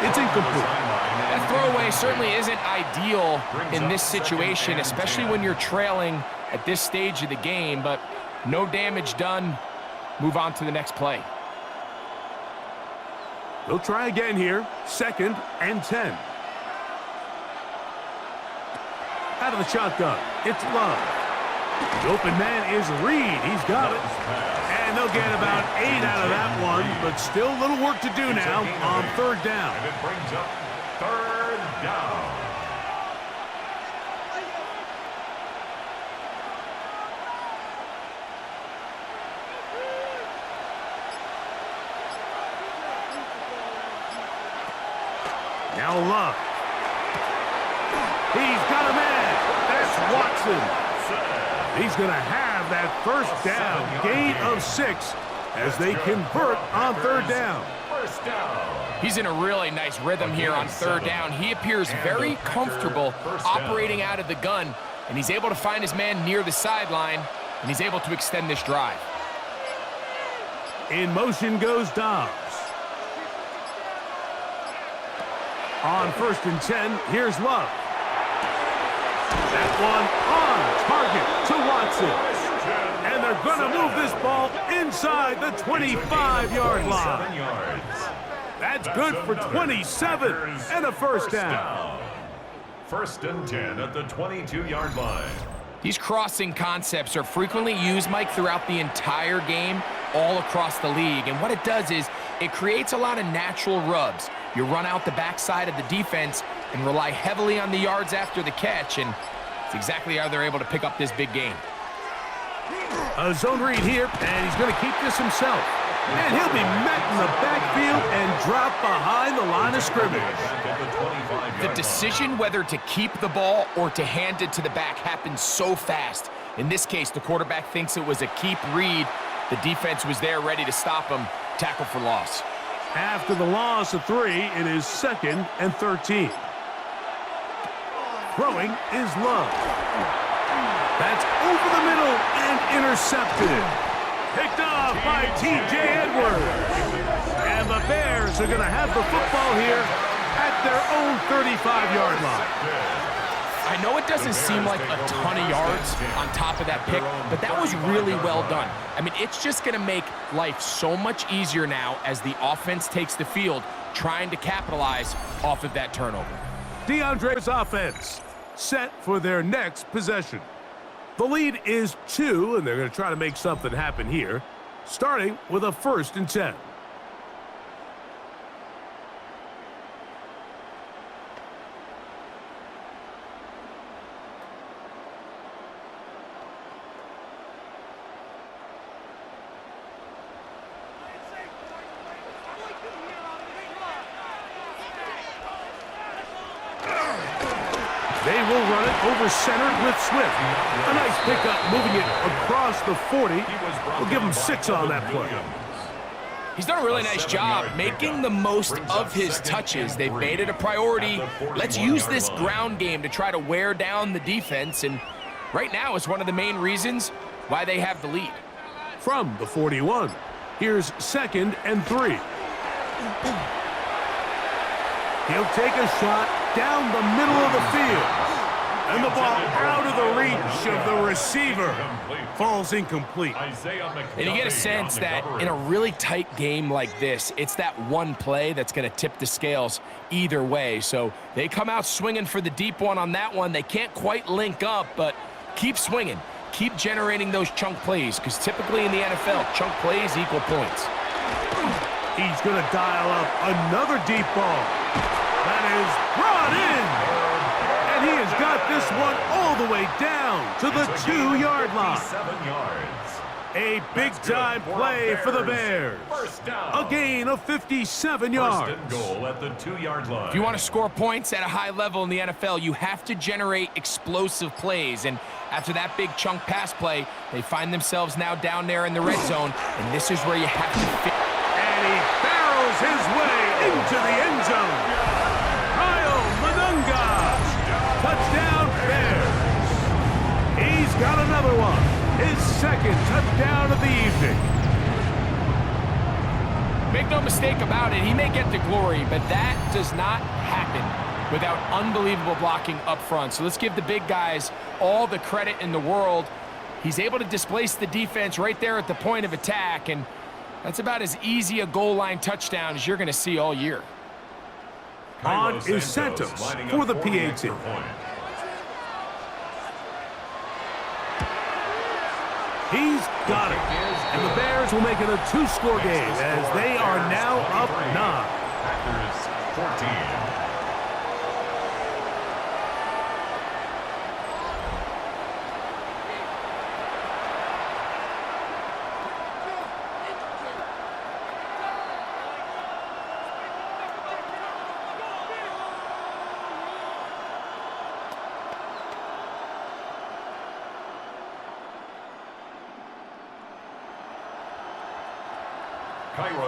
It's incomplete. That throwaway certainly isn't ideal in this situation, especially when you're trailing at this stage of the game, but no damage done. Move on to the next play. They'll try again here. 2nd and 10. Out of the shotgun, it's Love. The open man is Reed. He's got it. And they'll get about 8 out of that one, but still a little work to do now on 3rd down. And it brings up 3rd down. Now Love. He's got a man. That's Watson. He's going to have that 1st down, gain of 6 as they convert on 3rd down. 1st down. He's in a really nice rhythm here on 3rd down. He appears very comfortable operating out of the gun, and he's able to find his man near the sideline, and he's able to extend this drive. In motion goes Dobbs. On 1st and 10, here's Love. That one on target to Watson. And they're going to move this ball inside the 25-yard line. That's good for 27 and a 1st down. 1st and 10 at the 22-yard line. These crossing concepts are frequently used, Mike, throughout the entire game, all across the league. And what it does is it creates a lot of natural rubs. You run out the backside of the defense and rely heavily on the yards after the catch, and it's exactly how they're able to pick up this big game. A zone read here, and he's going to keep this himself. And he'll be met in the backfield and dropped behind the line of scrimmage. The decision whether to keep the ball or to hand it to the back happens so fast. In this case, the quarterback thinks it was a keep read. The defense was there ready to stop him. Tackle for loss. After the loss of 3, it is 2nd and 13. Throwing is Love. That's over the middle and intercepted. Picked off by T.J. Edwards. And the Bears are going to have the football here at their own 35-yard line. I know it doesn't seem like a ton of yards on top of that pick, but that was really well done. I mean, it's just going to make life so much easier now as the offense takes the field, trying to capitalize off of that turnover. DeAndre's offense set for their next possession. The lead is 2, and they're going to try to make something happen here, starting with a 1st and 10. They will run it over center with Swift. A nice pickup, moving it across the 40. We'll give him 6 on that play. He's done a really nice job making the most of his touches. They've made it a priority. Let's use this ground game to try to wear down the defense, and right now it's one of the main reasons why they have the lead. From the 41, here's 2nd and 3. He'll take a shot down the middle of the field. And the ball out of the reach of the receiver. Falls incomplete. And you get a sense that in a really tight game like this, it's that one play that's going to tip the scales either way. So they come out swinging for the deep one on that one. They can't quite link up, but keep swinging. Keep generating those chunk plays, because typically in the NFL, chunk plays equal points. He's going to dial up another deep ball. That is brought in. And he has got this one all the way down to the 2-yard line. 7 yards. A big-time play for the Bears. A gain of 57 yards. First and goal at the 2-yard line. If you want to score points at a high level in the NFL, you have to generate explosive plays. And after that big chunk pass play, they find themselves now down there in the red zone. And this is where you have to fit. And he barrels his way into the end zone. Kyle Madunga. Touchdown, Bears. He's got another one. His 2nd touchdown of the evening. Make no mistake about it, he may get the glory, but that does not happen without unbelievable blocking up front. So let's give the big guys all the credit in the world. He's able to displace the defense right there at the point of attack, and that's about as easy a goal line touchdown as you're going to see all year. On is Santos for the PAT. He's got it. And the Bears will make it a 2-score game as they are now up 9. Packers 14.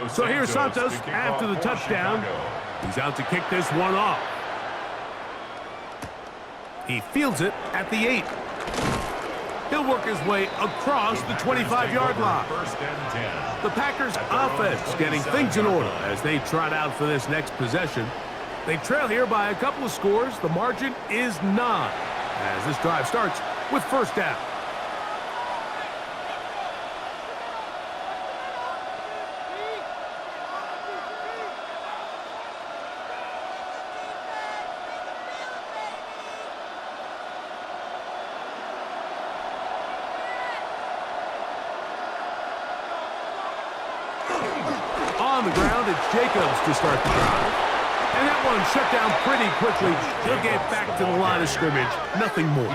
So here's Santos after the touchdown. He's out to kick this one off. He fields it at the 8. He'll work his way across the 25-yard line. The Packers offense getting things in order as they trot out for this next possession. They trail here by a couple of scores. The margin is 9 as this drive starts with 1st down. the ground, it's Jacobs to start the drive. And that one shut down pretty quickly. He'll get back to the line of scrimmage. Nothing more.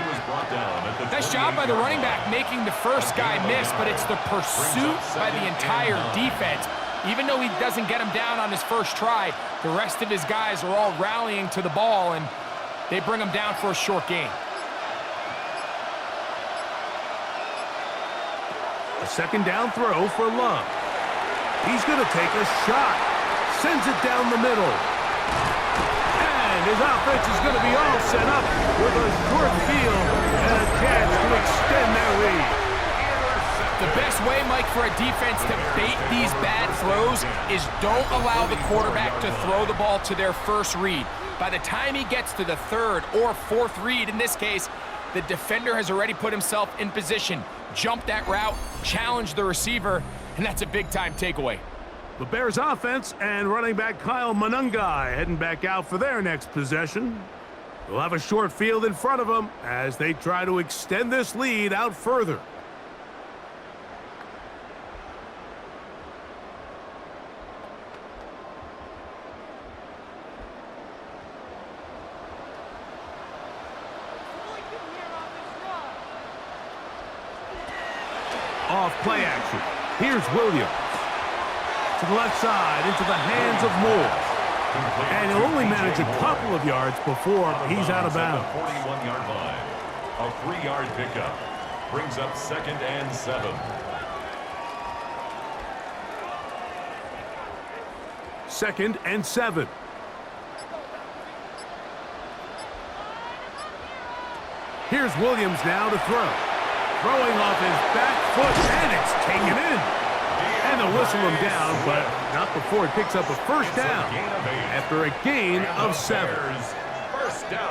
Nice job by the running back making the first guy miss, but it's the pursuit by the entire defense. Even though he doesn't get him down on his first try, the rest of his guys are all rallying to the ball, and they bring him down for a short gain. A second down throw for Love. He's going to take a shot. Sends it down the middle. And his offense is going to be all set up with a short field and a chance to extend their lead. The best way, Mike, for a defense to bait these bad throws is don't allow the quarterback to throw the ball to their first read. By the time he gets to the third or fourth read, in this case, the defender has already put himself in position, jumped that route, challenged the receiver, and that's a big-time takeaway. The Bears offense and running back Kyle Monungai heading back out for their next possession. They'll have a short field in front of them as they try to extend this lead out further. Off play action. Here's Williams. To the left side, into the hands of Moore. And he'll only manage a couple of yards before he's out of bounds. 41-yard line. A 3-yard pickup. Brings up 2nd and 7. Second and 7. Here's Williams now to throw. Throwing off his back foot, and it's taken in. And they'll whistle him down, but not before he picks up a first down after a gain of 7.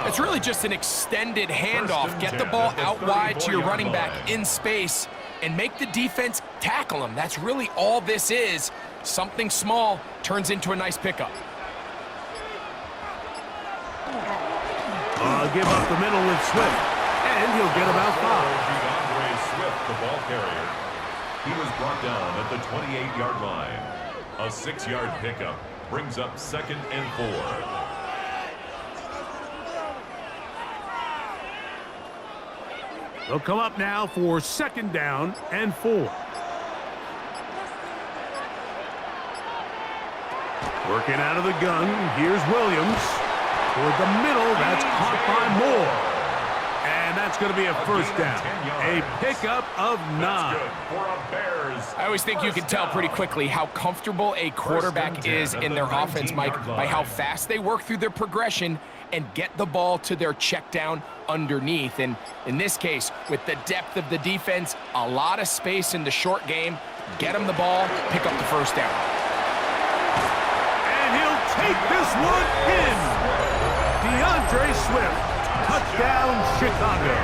It's really just an extended handoff. Get the ball out wide to your running back in space and make the defense tackle him. That's really all this is. Something small turns into a nice pickup. Give up the middle with Swift, and he'll get about 5. The ball carrier. He was brought down at the 28-yard line. A 6-yard pickup brings up 2nd and 4. They'll come up now for 2nd down and 4. Working out of the gun, here's Williams. Toward the middle, that's caught by Moore. And that's going to be a first down. A pickup of 9. I always think you can tell pretty quickly how comfortable a quarterback is in their offense, Mike, by how fast they work through their progression and get the ball to their check down underneath. And in this case, with the depth of the defense, a lot of space in the short game, get him the ball, pick up the first down. And he'll take this one in. DeAndre Swift. Touchdown, Chicago.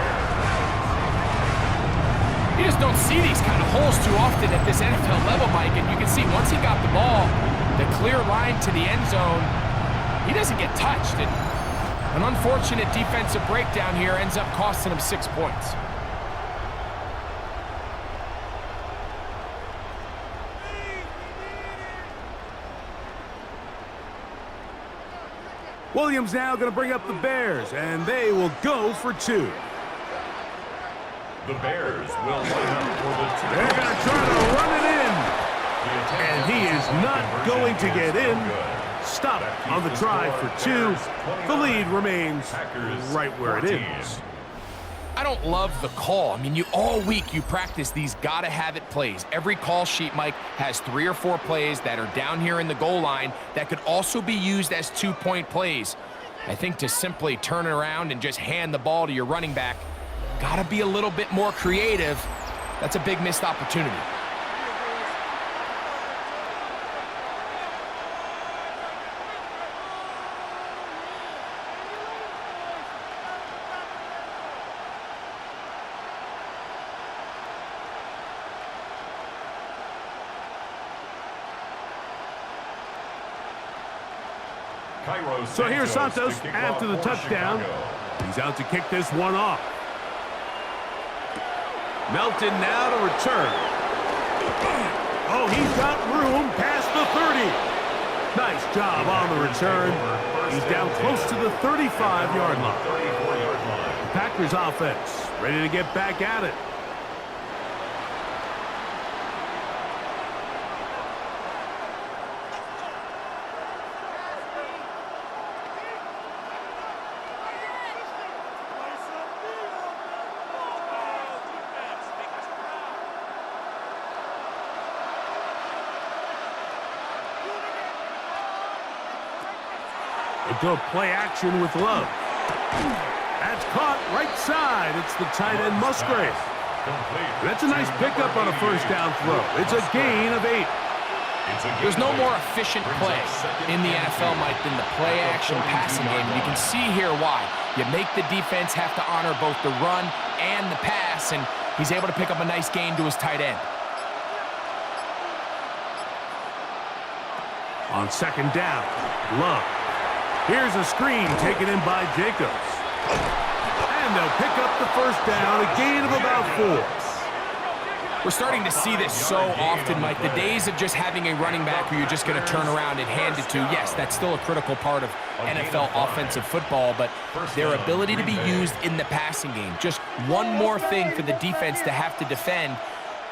You just don't see these kind of holes too often at this NFL level, Mike, and you can see once he got the ball, the clear line to the end zone, he doesn't get touched. And an unfortunate defensive breakdown here ends up costing him 6 points. Williams now going to bring up the Bears, and they will go for 2. The Bears will line up for the 2. They're going to try to run it in. And he is not going to get in. Stop on the try for 2. The lead remains right where it is. I don't love the call. I mean, all week you practice these gotta-have-it plays. Every call sheet, Mike, has 3 or 4 plays that are down here in the goal line that could also be used as 2-point plays. I think to simply turn it around and just hand the ball to your running back, gotta be a little bit more creative. That's a big missed opportunity. So here's Santos after the touchdown. He's out to kick this one off. Melton now to return. Oh, he's got room past the 30. Nice job on the return. He's down close to the 35-yard line. The Packers offense ready to get back at it. They go play action with Love. That's caught right side. It's the tight end Musgrave. That's a nice pickup on a first down throw. It's a gain of 8. There's no more efficient play in the NFL, Mike, than the play action passing game. You can see here why. You make the defense have to honor both the run and the pass, and he's able to pick up a nice gain to his tight end. On second down, Love. Here's a screen taken in by Jacobs. And they'll pick up the first down, a gain of about 4. We're starting to see this so often, Mike. The days of just having a running back who you're just going to turn around and hand it to, yes, that's still a critical part of NFL offensive football, but their ability to be used in the passing game. Just one more thing for the defense to have to defend.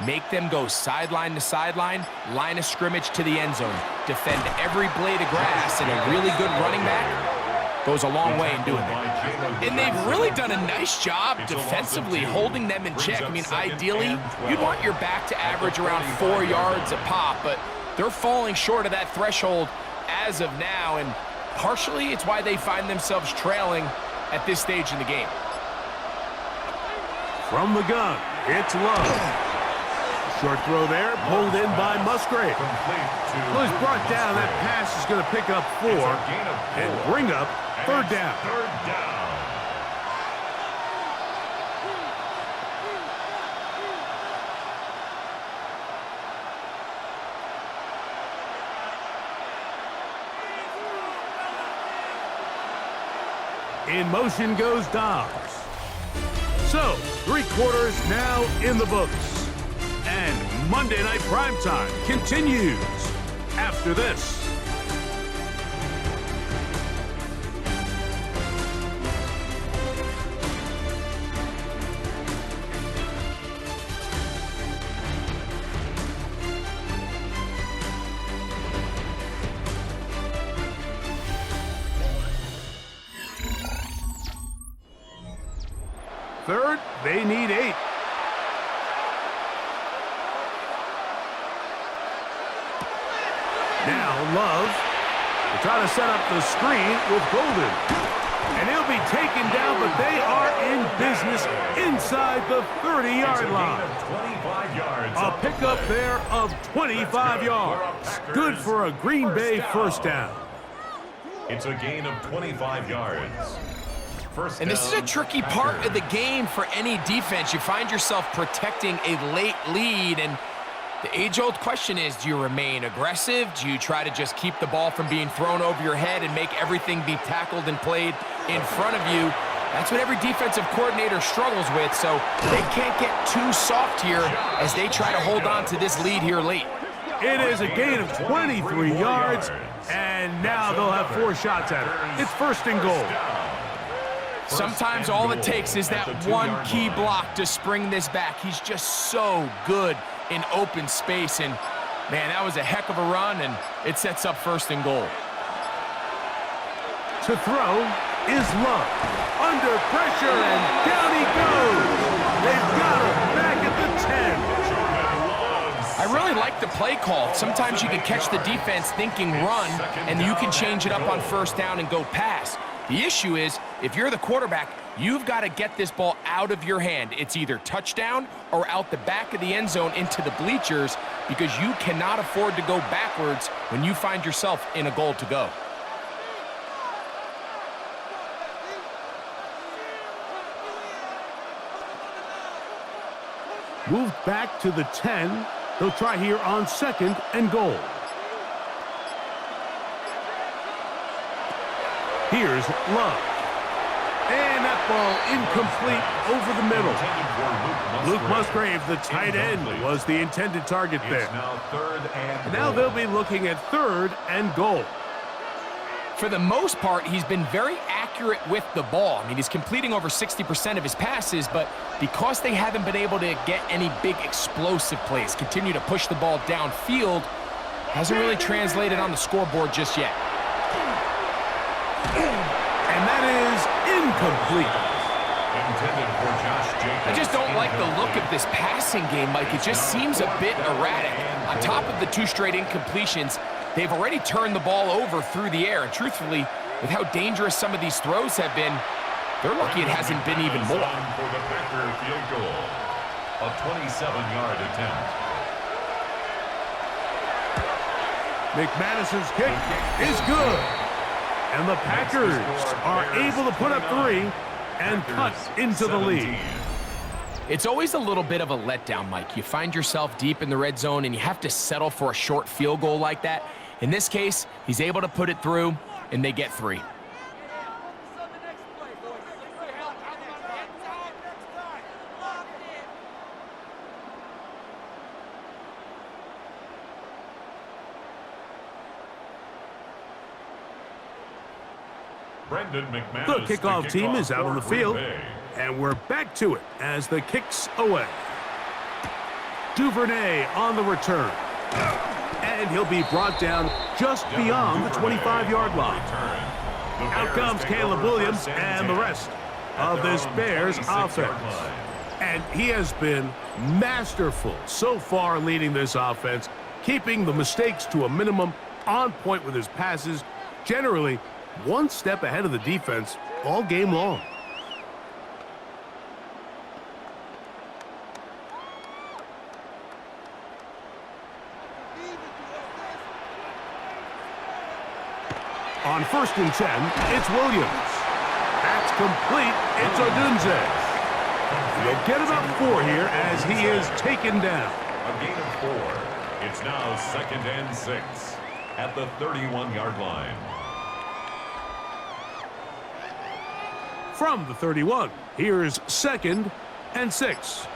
Make them go sideline to sideline, line of scrimmage to the end zone. Defend every blade of grass, and a really good running back goes a long way in doing that. And they've really done a nice job defensively holding them in check. I mean, ideally, you'd want your back to average around 4 yards a pop, but they're falling short of that threshold as of now, and partially it's why they find themselves trailing at this stage in the game. From the gun, it's Love. Short throw there, pulled in by Musgrave. Well, he's brought down. That pass is going to pick up 4 and bring up third down. In motion goes Dobbs. So, 3 quarters now in the books. And Monday Night Primetime continues after this. Third, they need 8. Now Love will try to set up the screen with Golden. And he'll be taken down, but they are in business inside the 30-yard line. A pickup there of 25 yards. Good for a Green Bay first down. It's a gain of 25 yards. And this is a tricky part of the game for any defense. You find yourself protecting a late lead, and the age-old question is, do you remain aggressive? Do you try to just keep the ball from being thrown over your head and make everything be tackled and played in front of you? That's what every defensive coordinator struggles with, so they can't get too soft here as they try to hold on to this lead here late. It is a gain of 23 yards, and now they'll have 4 shots at it. It's first and goal. Sometimes all it takes is that one key block to spring this back. He's just so good in open space, and man, that was a heck of a run, and it sets up first and goal. To throw is Love. Under pressure, and down he goes. They've got him back at the 10. I really like the play call. Sometimes you can catch the defense thinking run, and you can change it up on first down and go pass. The issue is, if you're the quarterback, you've got to get this ball out of your hand. It's either touchdown or out the back of the end zone into the bleachers, because you cannot afford to go backwards when you find yourself in a goal to go. Moved back to the 10. They'll try here on second and goal. Here's Love. And that ball incomplete over the middle. Intended for Luke Musgrave, the tight end, was the intended target there. It's now third and Now goal. they'll be looking at third and goal. For the most part, he's been very accurate with the ball. I mean, he's completing over 60% of his passes, but because they haven't been able to get any big explosive plays, continue to push the ball downfield, hasn't really translated on the scoreboard just yet. And that is incomplete. Intended for Josh Jacobs. I just don't like the look of this passing game, Mike. It just seems a bit erratic. On top of the 2 straight incompletions, they've already turned the ball over through the air. And truthfully, with how dangerous some of these throws have been, they're lucky it hasn't been even more. For the Packer field goal. A 27-yard attempt. McManus's kick is good. And the Packers are able to put up 3 and cut into the lead. It's always a little bit of a letdown, Mike. You find yourself deep in the red zone and you have to settle for a short field goal like that. In this case, he's able to put it through and they get 3. Brendan McManus, The kickoff team is out on the for Green field. Bay. And we're back to it as the kick's away. Duvernay on the return. And he'll be brought down just beyond the 25-yard line. Out comes Caleb Williams and the rest of this Bears offense. And he has been masterful so far leading this offense, keeping the mistakes to a minimum, on point with his passes, generally one step ahead of the defense all game long. On 1st and 10, it's Williams. That's complete. It's Odunze. They'll get about 4 here as he is taken down. A gain of 4. It's now 2nd and 6 at the 31-yard line. From the 31, here's 2nd and 6.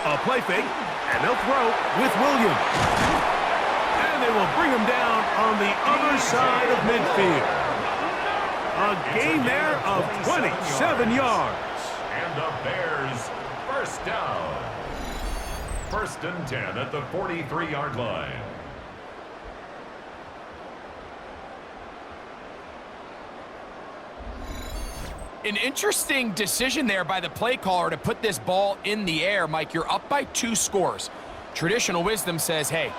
A play fake, and they'll throw with Williams. And they will bring him down on the other side of midfield. A gain there of 27 yards. And the Bears first down. 1st and 10 at the 43-yard line. An interesting decision there by the play caller to put this ball in the air. Mike, you're up by 2 scores. Traditional wisdom says, hey,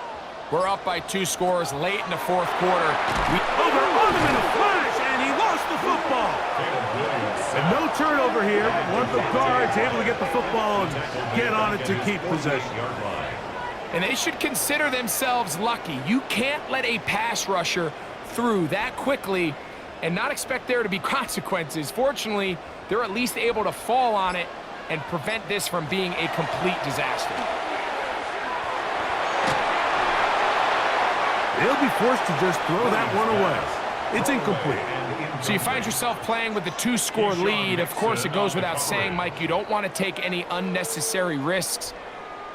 we're up by 2 scores late in the 4th quarter. Over on him in a flash, and he lost the football. And no turnover here. One of the guards able to get the football and get on it to keep possession. And they should consider themselves lucky. You can't let a pass rusher through that quickly and not expect there to be consequences. Fortunately, they're at least able to fall on it and prevent this from being a complete disaster. They'll be forced to just throw that one away. It's incomplete. So you find yourself playing with a 2-score lead. Of course, it goes without saying, Mike, you don't want to take any unnecessary risks.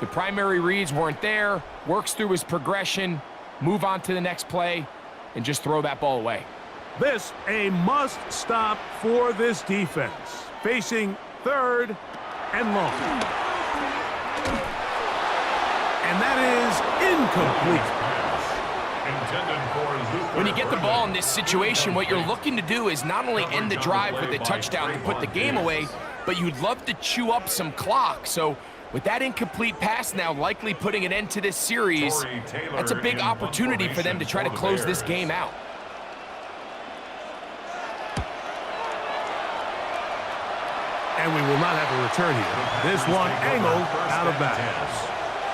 The primary reads weren't there, works through his progression, move on to the next play, and just throw that ball away. This a must stop for this defense. Facing 3rd and long. And that is incomplete. When you get the ball in this situation, what you're looking to do is not only end the drive with a touchdown to put the game away, but you'd love to chew up some clock. So with that incomplete pass now likely putting an end to this series, that's a big opportunity for them to try to close this game out. And we will not have a return here. This one angled out of bounds.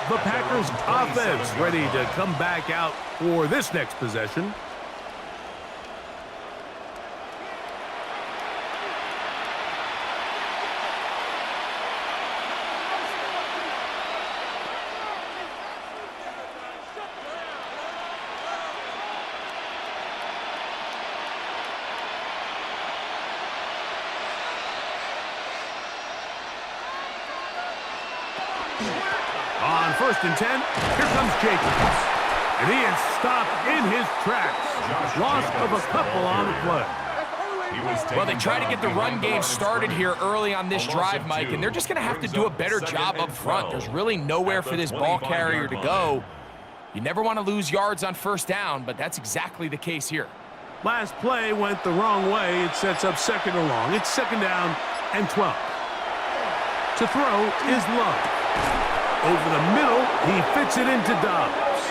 The Packers offense ready to come back out for this next possession. 1st and 10. Here comes Jacobs. And he is stopped in his tracks. Loss of a couple on the play. Well, they try to get the run game started here early on this drive, Mike, and they're just going to have to do a better job up front. There's really nowhere for this ball carrier to go. You never want to lose yards on 1st down, but that's exactly the case here. Last play went the wrong way. It sets up 2nd and long. It's 2nd down and 12. To throw is Love. Over the middle, he fits it into Dobbs.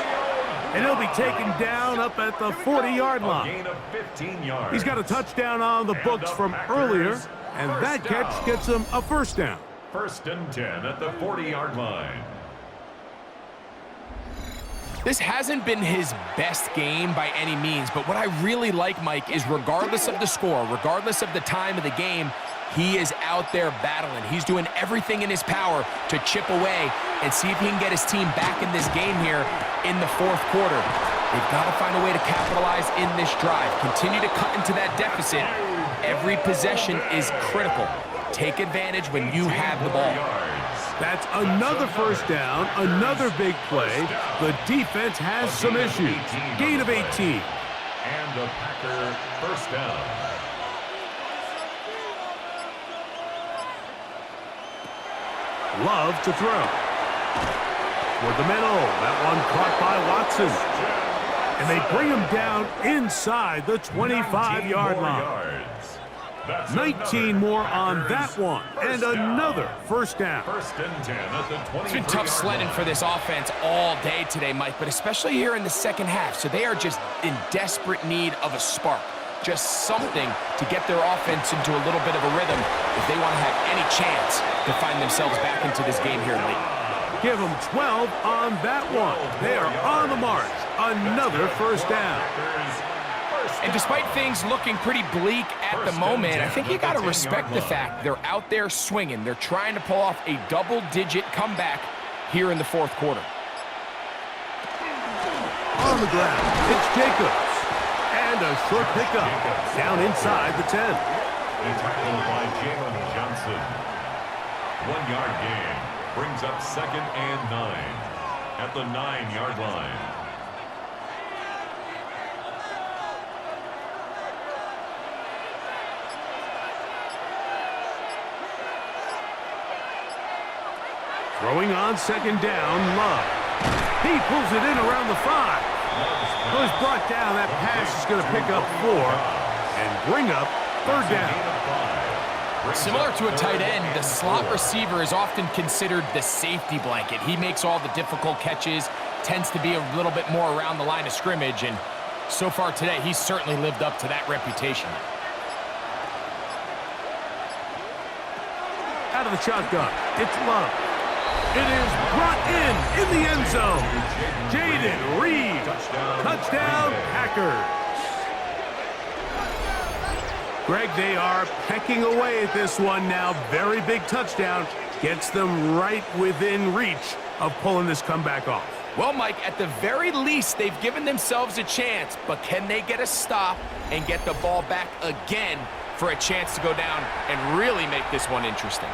And he'll be taken down up at the 40-yard line. Gain of 15 yards. He's got a touchdown on the books from earlier, and that catch gets him a 1st down. 1st and 10 at the 40-yard line. This hasn't been his best game by any means, but what I really like, Mike, is regardless of the score, regardless of the time of the game, he is out there battling. He's doing everything in his power to chip away and see if he can get his team back in this game here in the 4th quarter. They've got to find a way to capitalize in this drive. Continue to cut into that deficit. Every possession is critical. Take advantage when you have the ball. That's another 1st down, another big play. The defense has some issues. Gain of 18. And the Packer 1st down. Love to throw. Toward the middle. That one caught by Watson. And they bring him down inside the 25-yard line. 19 more on that one. And another 1st down. 1st and 10 at the 20. It's been tough sledding for this offense all day today, Mike, but especially here in the 2nd half. So they are just in desperate need of a spark. Just something to get their offense into a little bit of a rhythm if they want to have any chance to find themselves back into this game here late. Give them 12 on that one. They are on the march. Another 1st down. And despite things looking pretty bleak at the moment, I think you got to respect the fact they're out there swinging. They're trying to pull off a double-digit comeback here in the 4th quarter. On the ground, it's Jacobs. And a short pickup down inside the 10. Tackled by Jalen Johnson. 1-yard gain brings up 2nd and 9 at the 9-yard line. Throwing on 2nd down, Love. He pulls it in around the 5. Was brought down. That pass is going to pick up 4 and bring up 3rd down. Similar to a tight end, the slot receiver is often considered the safety blanket. He makes all the difficult catches, tends to be a little bit more around the line of scrimmage, and so far today, he's certainly lived up to that reputation. Out of the shotgun, it's Love. It is brought in the end zone. Jaden Reed. Touchdown, Packers. Greg, they are pecking away at this one now. Very big touchdown. Gets them right within reach of pulling this comeback off. Well, Mike, at the very least, they've given themselves a chance, but can they get a stop and get the ball back again for a chance to go down and really make this one interesting?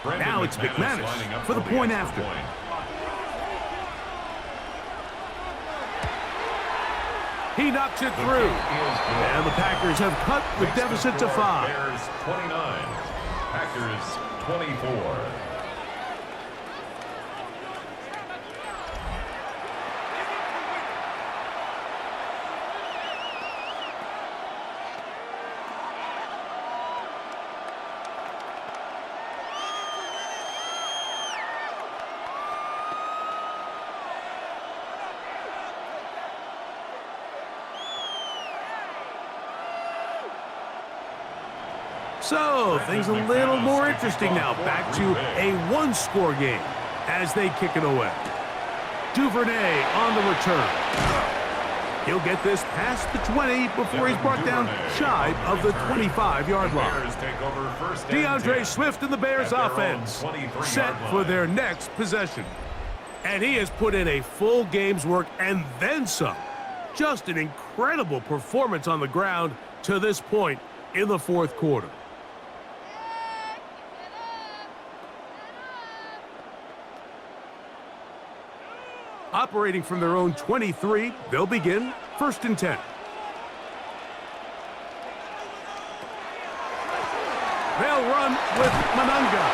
Now it's McManus for the point after. He knocks it through. And the Packers have cut the deficit to 5. Bears 29, Packers 24. So, things a little more interesting now. Back to a one-score game as they kick it away. Duvernay on the return. He'll get this past the 20 before he's brought down shy of the 25-yard line. DeAndre Swift and the Bears offense set for their next possession. And he has put in a full game's work and then some. Just an incredible performance on the ground to this point in the fourth quarter. Operating from their own 23, they'll begin 1st and 10. They'll run with Mananga.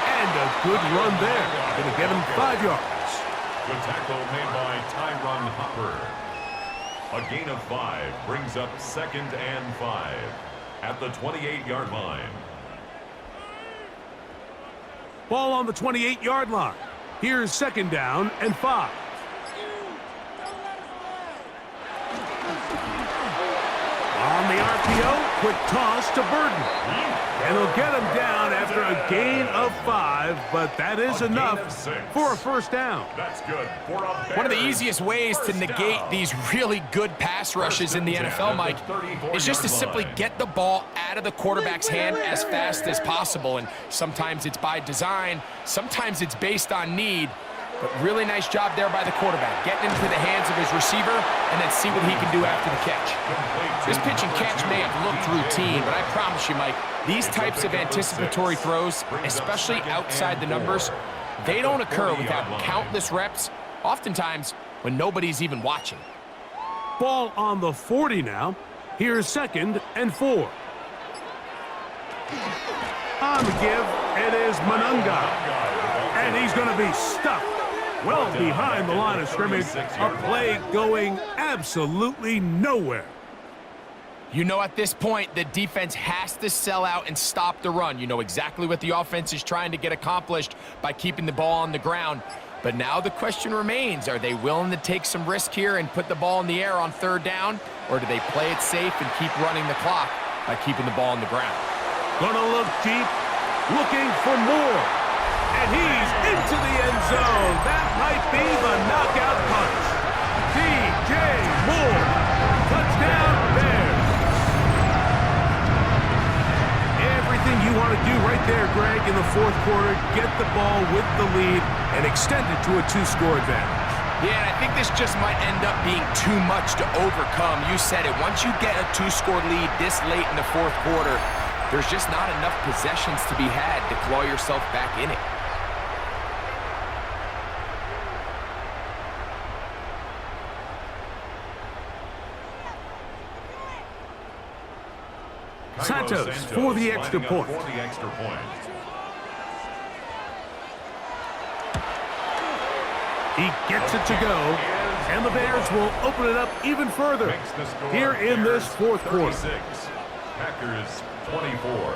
And a good run there. Going to get him 5 yards. Good tackle made by Tyron Hopper. A gain of 5 brings up 2nd and 5 at the 28-yard line. Ball on the 28-yard line. Here's 2nd down and 5. On the RPO, quick toss to Burden. And he'll get him down after a gain of 5, but that is enough for a 1st down. That's good for a One of the easiest ways to negate these really good pass rushes in the NFL, Mike, is just to simply get the ball out of the quarterback's hand as fast as possible. And sometimes it's by design, sometimes it's based on need. But really nice job there by the quarterback, getting into the hands of his receiver and then see what he can do after the catch. This pitch and catch may have looked routine, but I promise you, Mike, these types of anticipatory throws, especially outside the numbers, they don't occur without countless reps, oftentimes when nobody's even watching. Ball on the 40 now. Here's 2nd and 4. On the give, it is Mananga. And he's going to be stuck well behind the line of scrimmage. A play going absolutely nowhere. You know, at this point, the defense has to sell out and stop the run. You know exactly what the offense is trying to get accomplished by keeping the ball on the ground. But now the question remains, are they willing to take some risk here and put the ball in the air on 3rd down? Or do they play it safe and keep running the clock by keeping the ball on the ground? Gonna look deep, looking for more. And he's into the end zone. That might be the knockout punch. DJ Moore. Touchdown Bears. Everything you want to do right there, Greg, in the fourth quarter. Get the ball with the lead and extend it to a 2-score advantage. Yeah, and I think this just might end up being too much to overcome. You said it. Once you get a 2-score lead this late in the fourth quarter, there's just not enough possessions to be had to claw yourself back in it. Santos for the extra point. He gets it to go, and the Bears will open it up even further here in this fourth quarter. Packers 24.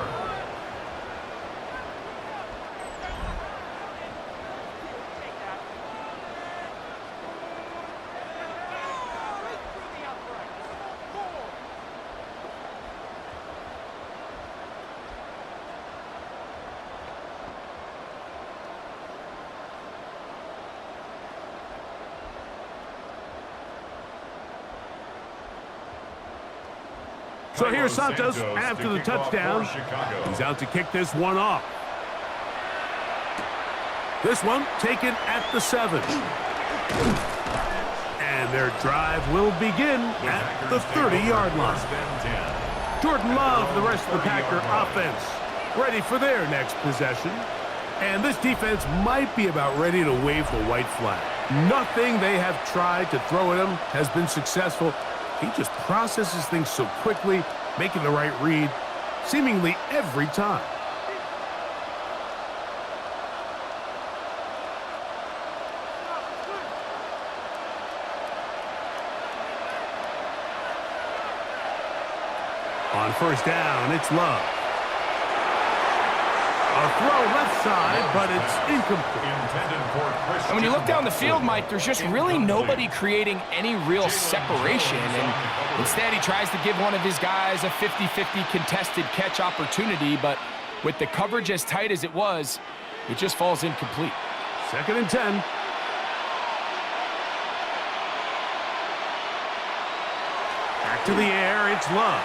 So here's Santos after the touchdown. He's out to kick this one off. This one taken at the 7. And their drive will begin at the 30-yard line. Jordan Love, the rest of the Packer offense, ready for their next possession. And this defense might be about ready to wave the white flag. Nothing they have tried to throw at him has been successful. He just processes things so quickly, making the right read, seemingly every time. On 1st down, it's Love. A throw left side, but it's incomplete. And when you look down the field, Mike, there's just really nobody creating any real separation. And instead, he tries to give one of his guys a 50-50 contested catch opportunity. But with the coverage as tight as it was, it just falls incomplete. 2nd and 10. Back to the air, it's Love.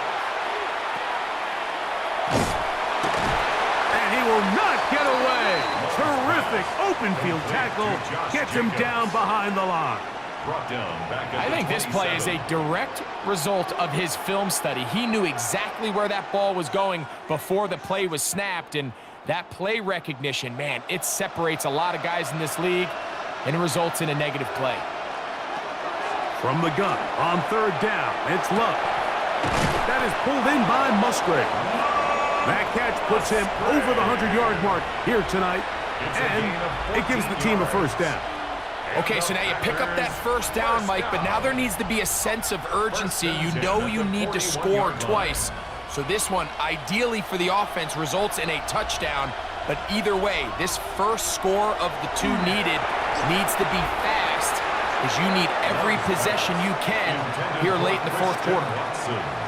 Will not get away. Terrific open field tackle. Gets him down behind the line. brought down back at I think this play is a direct result of his film study. He knew exactly where that ball was going before the play was snapped, and that play recognition, man, it separates a lot of guys in this league, and it results in a negative play. From the gun on third down, it's Love. That is pulled in by Musgrave. That catch puts him over the 100-yard mark here tonight, and it gives the team a first down. Okay, so now you pick up that first down, Mike, but now there needs to be a sense of urgency. You know you need to score twice. So this one, ideally for the offense, results in a touchdown. But either way, this first score of the two needed needs to be fast, as you need every possession you can here late in the fourth quarter.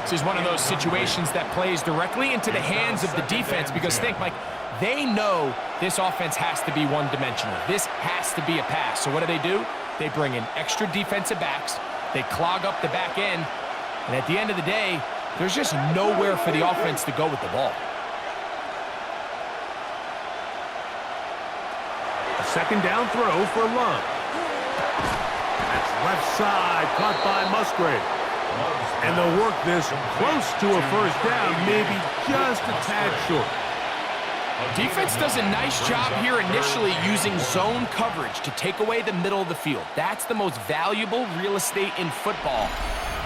This is one of those situations that plays directly into the hands of the defense, because think, Mike, they know this offense has to be one-dimensional. This has to be a pass. So what do? They bring in extra defensive backs. They clog up the back end. And at the end of the day, there's just nowhere for the offense to go with the ball. A second down throw for Love. That's left side, caught by Musgrave. And they'll work this close to a first down, maybe just a tad short. Defense does a nice job here initially using zone coverage to take away the middle of the field. That's the most valuable real estate in football.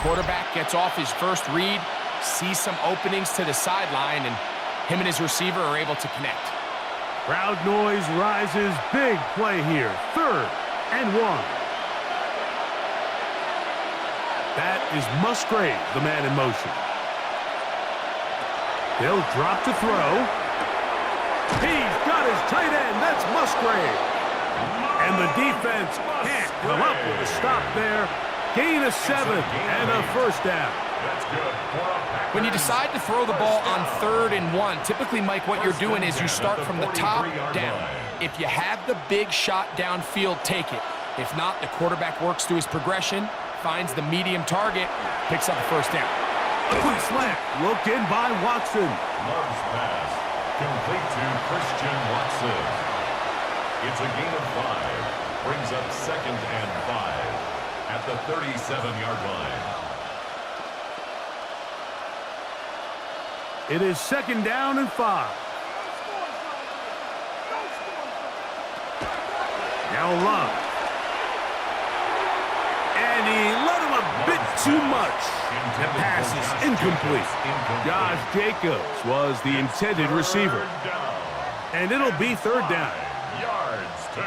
Quarterback gets off his first read, sees some openings to the sideline, and him and his receiver are able to connect. Crowd noise rises. Big play here. 3rd and 1. That is Musgrave, the man in motion. They'll drop to throw. He's got his tight end. That's Musgrave. And the defense can't come up with a stop there. Gain of 7 and a first down. That's good. When you decide to throw the ball on 3rd and 1, typically, Mike, what you're doing is you start from the top down. If you have the big shot downfield, take it. If not, the quarterback works through his progression, finds the medium target, picks up a first down. A quick slant. Looked in by Watson. Love's pass. Complete to Christian Watson. It's a gain of 5. Brings up 2nd and 5 at the 37-yard line. It is 2nd down and 5. Now Love. And he let him a bit too much. The pass is incomplete. Josh Jacobs was the intended receiver. And it'll be 3rd down.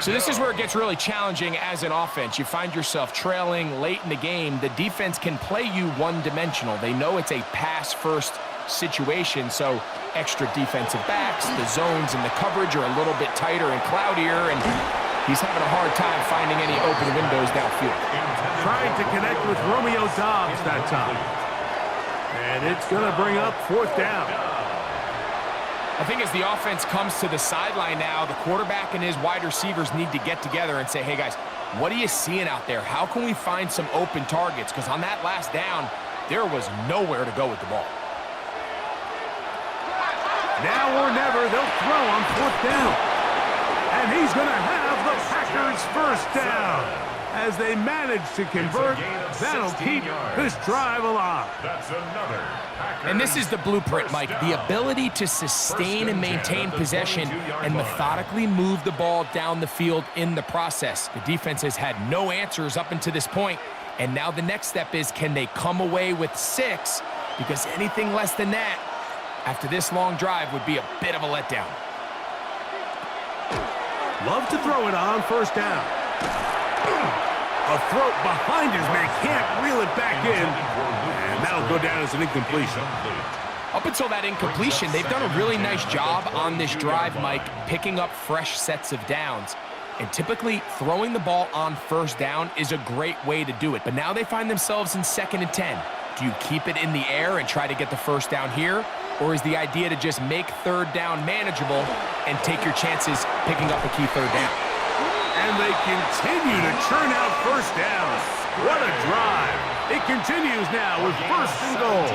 So this is where it gets really challenging as an offense. You find yourself trailing late in the game. The defense can play you one-dimensional. They know it's a pass-first situation, so extra defensive backs, the zones and the coverage are a little bit tighter and cloudier, and he's having a hard time finding any open windows downfield. Trying to connect with Romeo Doubs that time. And it's going to bring up 4th down. I think as the offense comes to the sideline now, the quarterback and his wide receivers need to get together and say, hey guys, what are you seeing out there? How can we find some open targets? Because on that last down, there was nowhere to go with the ball. Now or never, they'll throw on 4th down. And he's going to have the Packers first down. As they manage to convert, that'll keep this drive alive. That's another Packers. And this is the blueprint, Mike. The ability to sustain and maintain possession and methodically move the ball down the field in the process. The defense has had no answers up until this point, and now the next step is, can they come away with 6? Because anything less than that, after this long drive, would be a bit of a letdown. Love to throw it on 1st down. A throw behind his man, can't reel it back in. And that'll go down as an incompletion. Up until that incompletion, they've done a really nice job on this drive, Mike, picking up fresh sets of downs. And typically, throwing the ball on 1st down is a great way to do it. But now they find themselves in 2nd and 10. Do you keep it in the air and try to get the first down here? Or is the idea to just make 3rd down manageable and take your chances picking up a key 3rd down? And they continue to churn out first downs. What a drive. It continues now with 1st and goal.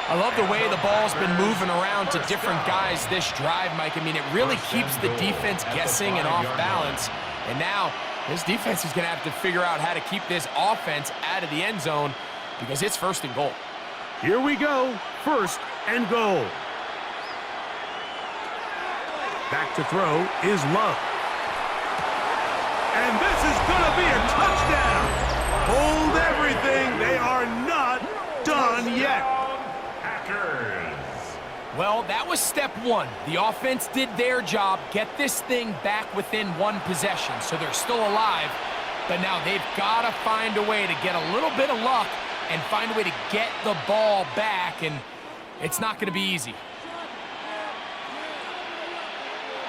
I love the way the ball's been moving around to different guys this drive, Mike. I mean, it really keeps the defense guessing and off balance. And now This defense is going to have to figure out how to keep this offense out of the end zone because it's 1st and goal. Here we go, 1st and goal. Back to throw is Love. And this is going to be a touchdown. Hold everything. They are not done yet. Well, that was step 1. The offense did their job, get this thing back within 1 possession, so they're still alive. But now they've got to find a way to get a little bit of luck and find a way to get the ball back, and it's not going to be easy.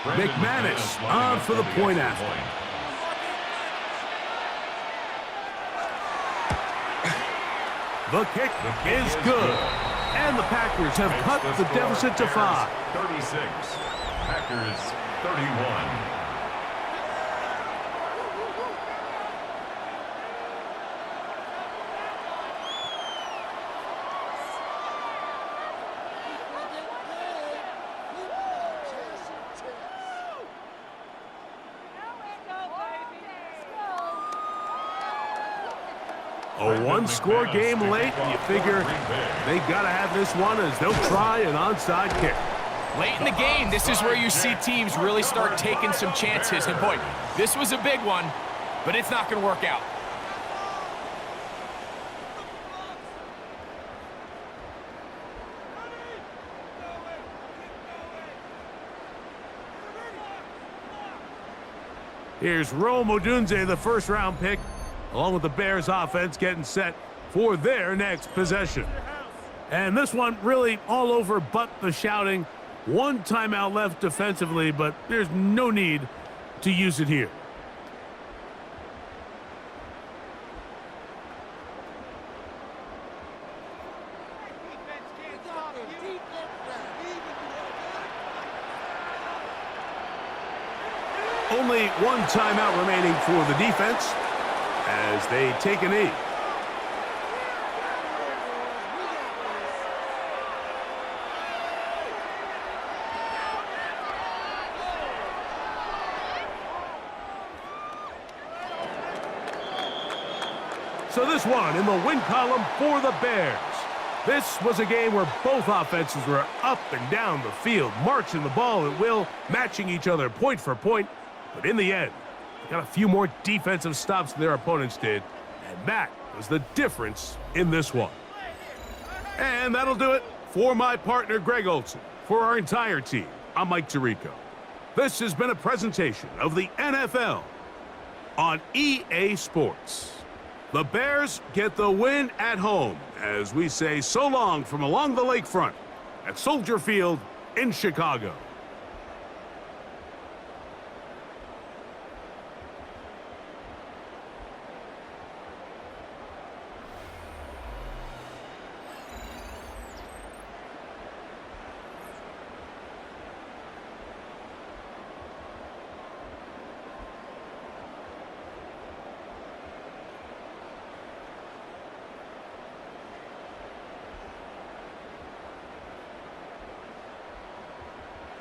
McManus on for the point after. The kick is good. And the Packers have cut the deficit to 5. 36. Packers 31. A one-score game late, and you figure they got to have this one as they'll try an onside kick. Late in the game, this is where you see teams really start taking some chances. And boy, this was a big one, but it's not going to work out. Here's Rome Odunze, the first-round pick, along with the Bears offense getting set for their next possession. And this one really all over but the shouting. 1 timeout left defensively, but there's no need to use it here. Only 1 timeout remaining for the defense as they take a knee. So this one in the win column for the Bears. This was a game where both offenses were up and down the field, marching the ball at will, matching each other point for point. But in the end, they got a few more defensive stops than their opponents did, and that was the difference in this one. And that'll do it for my partner, Greg Olson. For our entire team, I'm Mike Tirico. This has been a presentation of the NFL on EA Sports. The Bears get the win at home as we say so long from along the lakefront at Soldier Field in Chicago.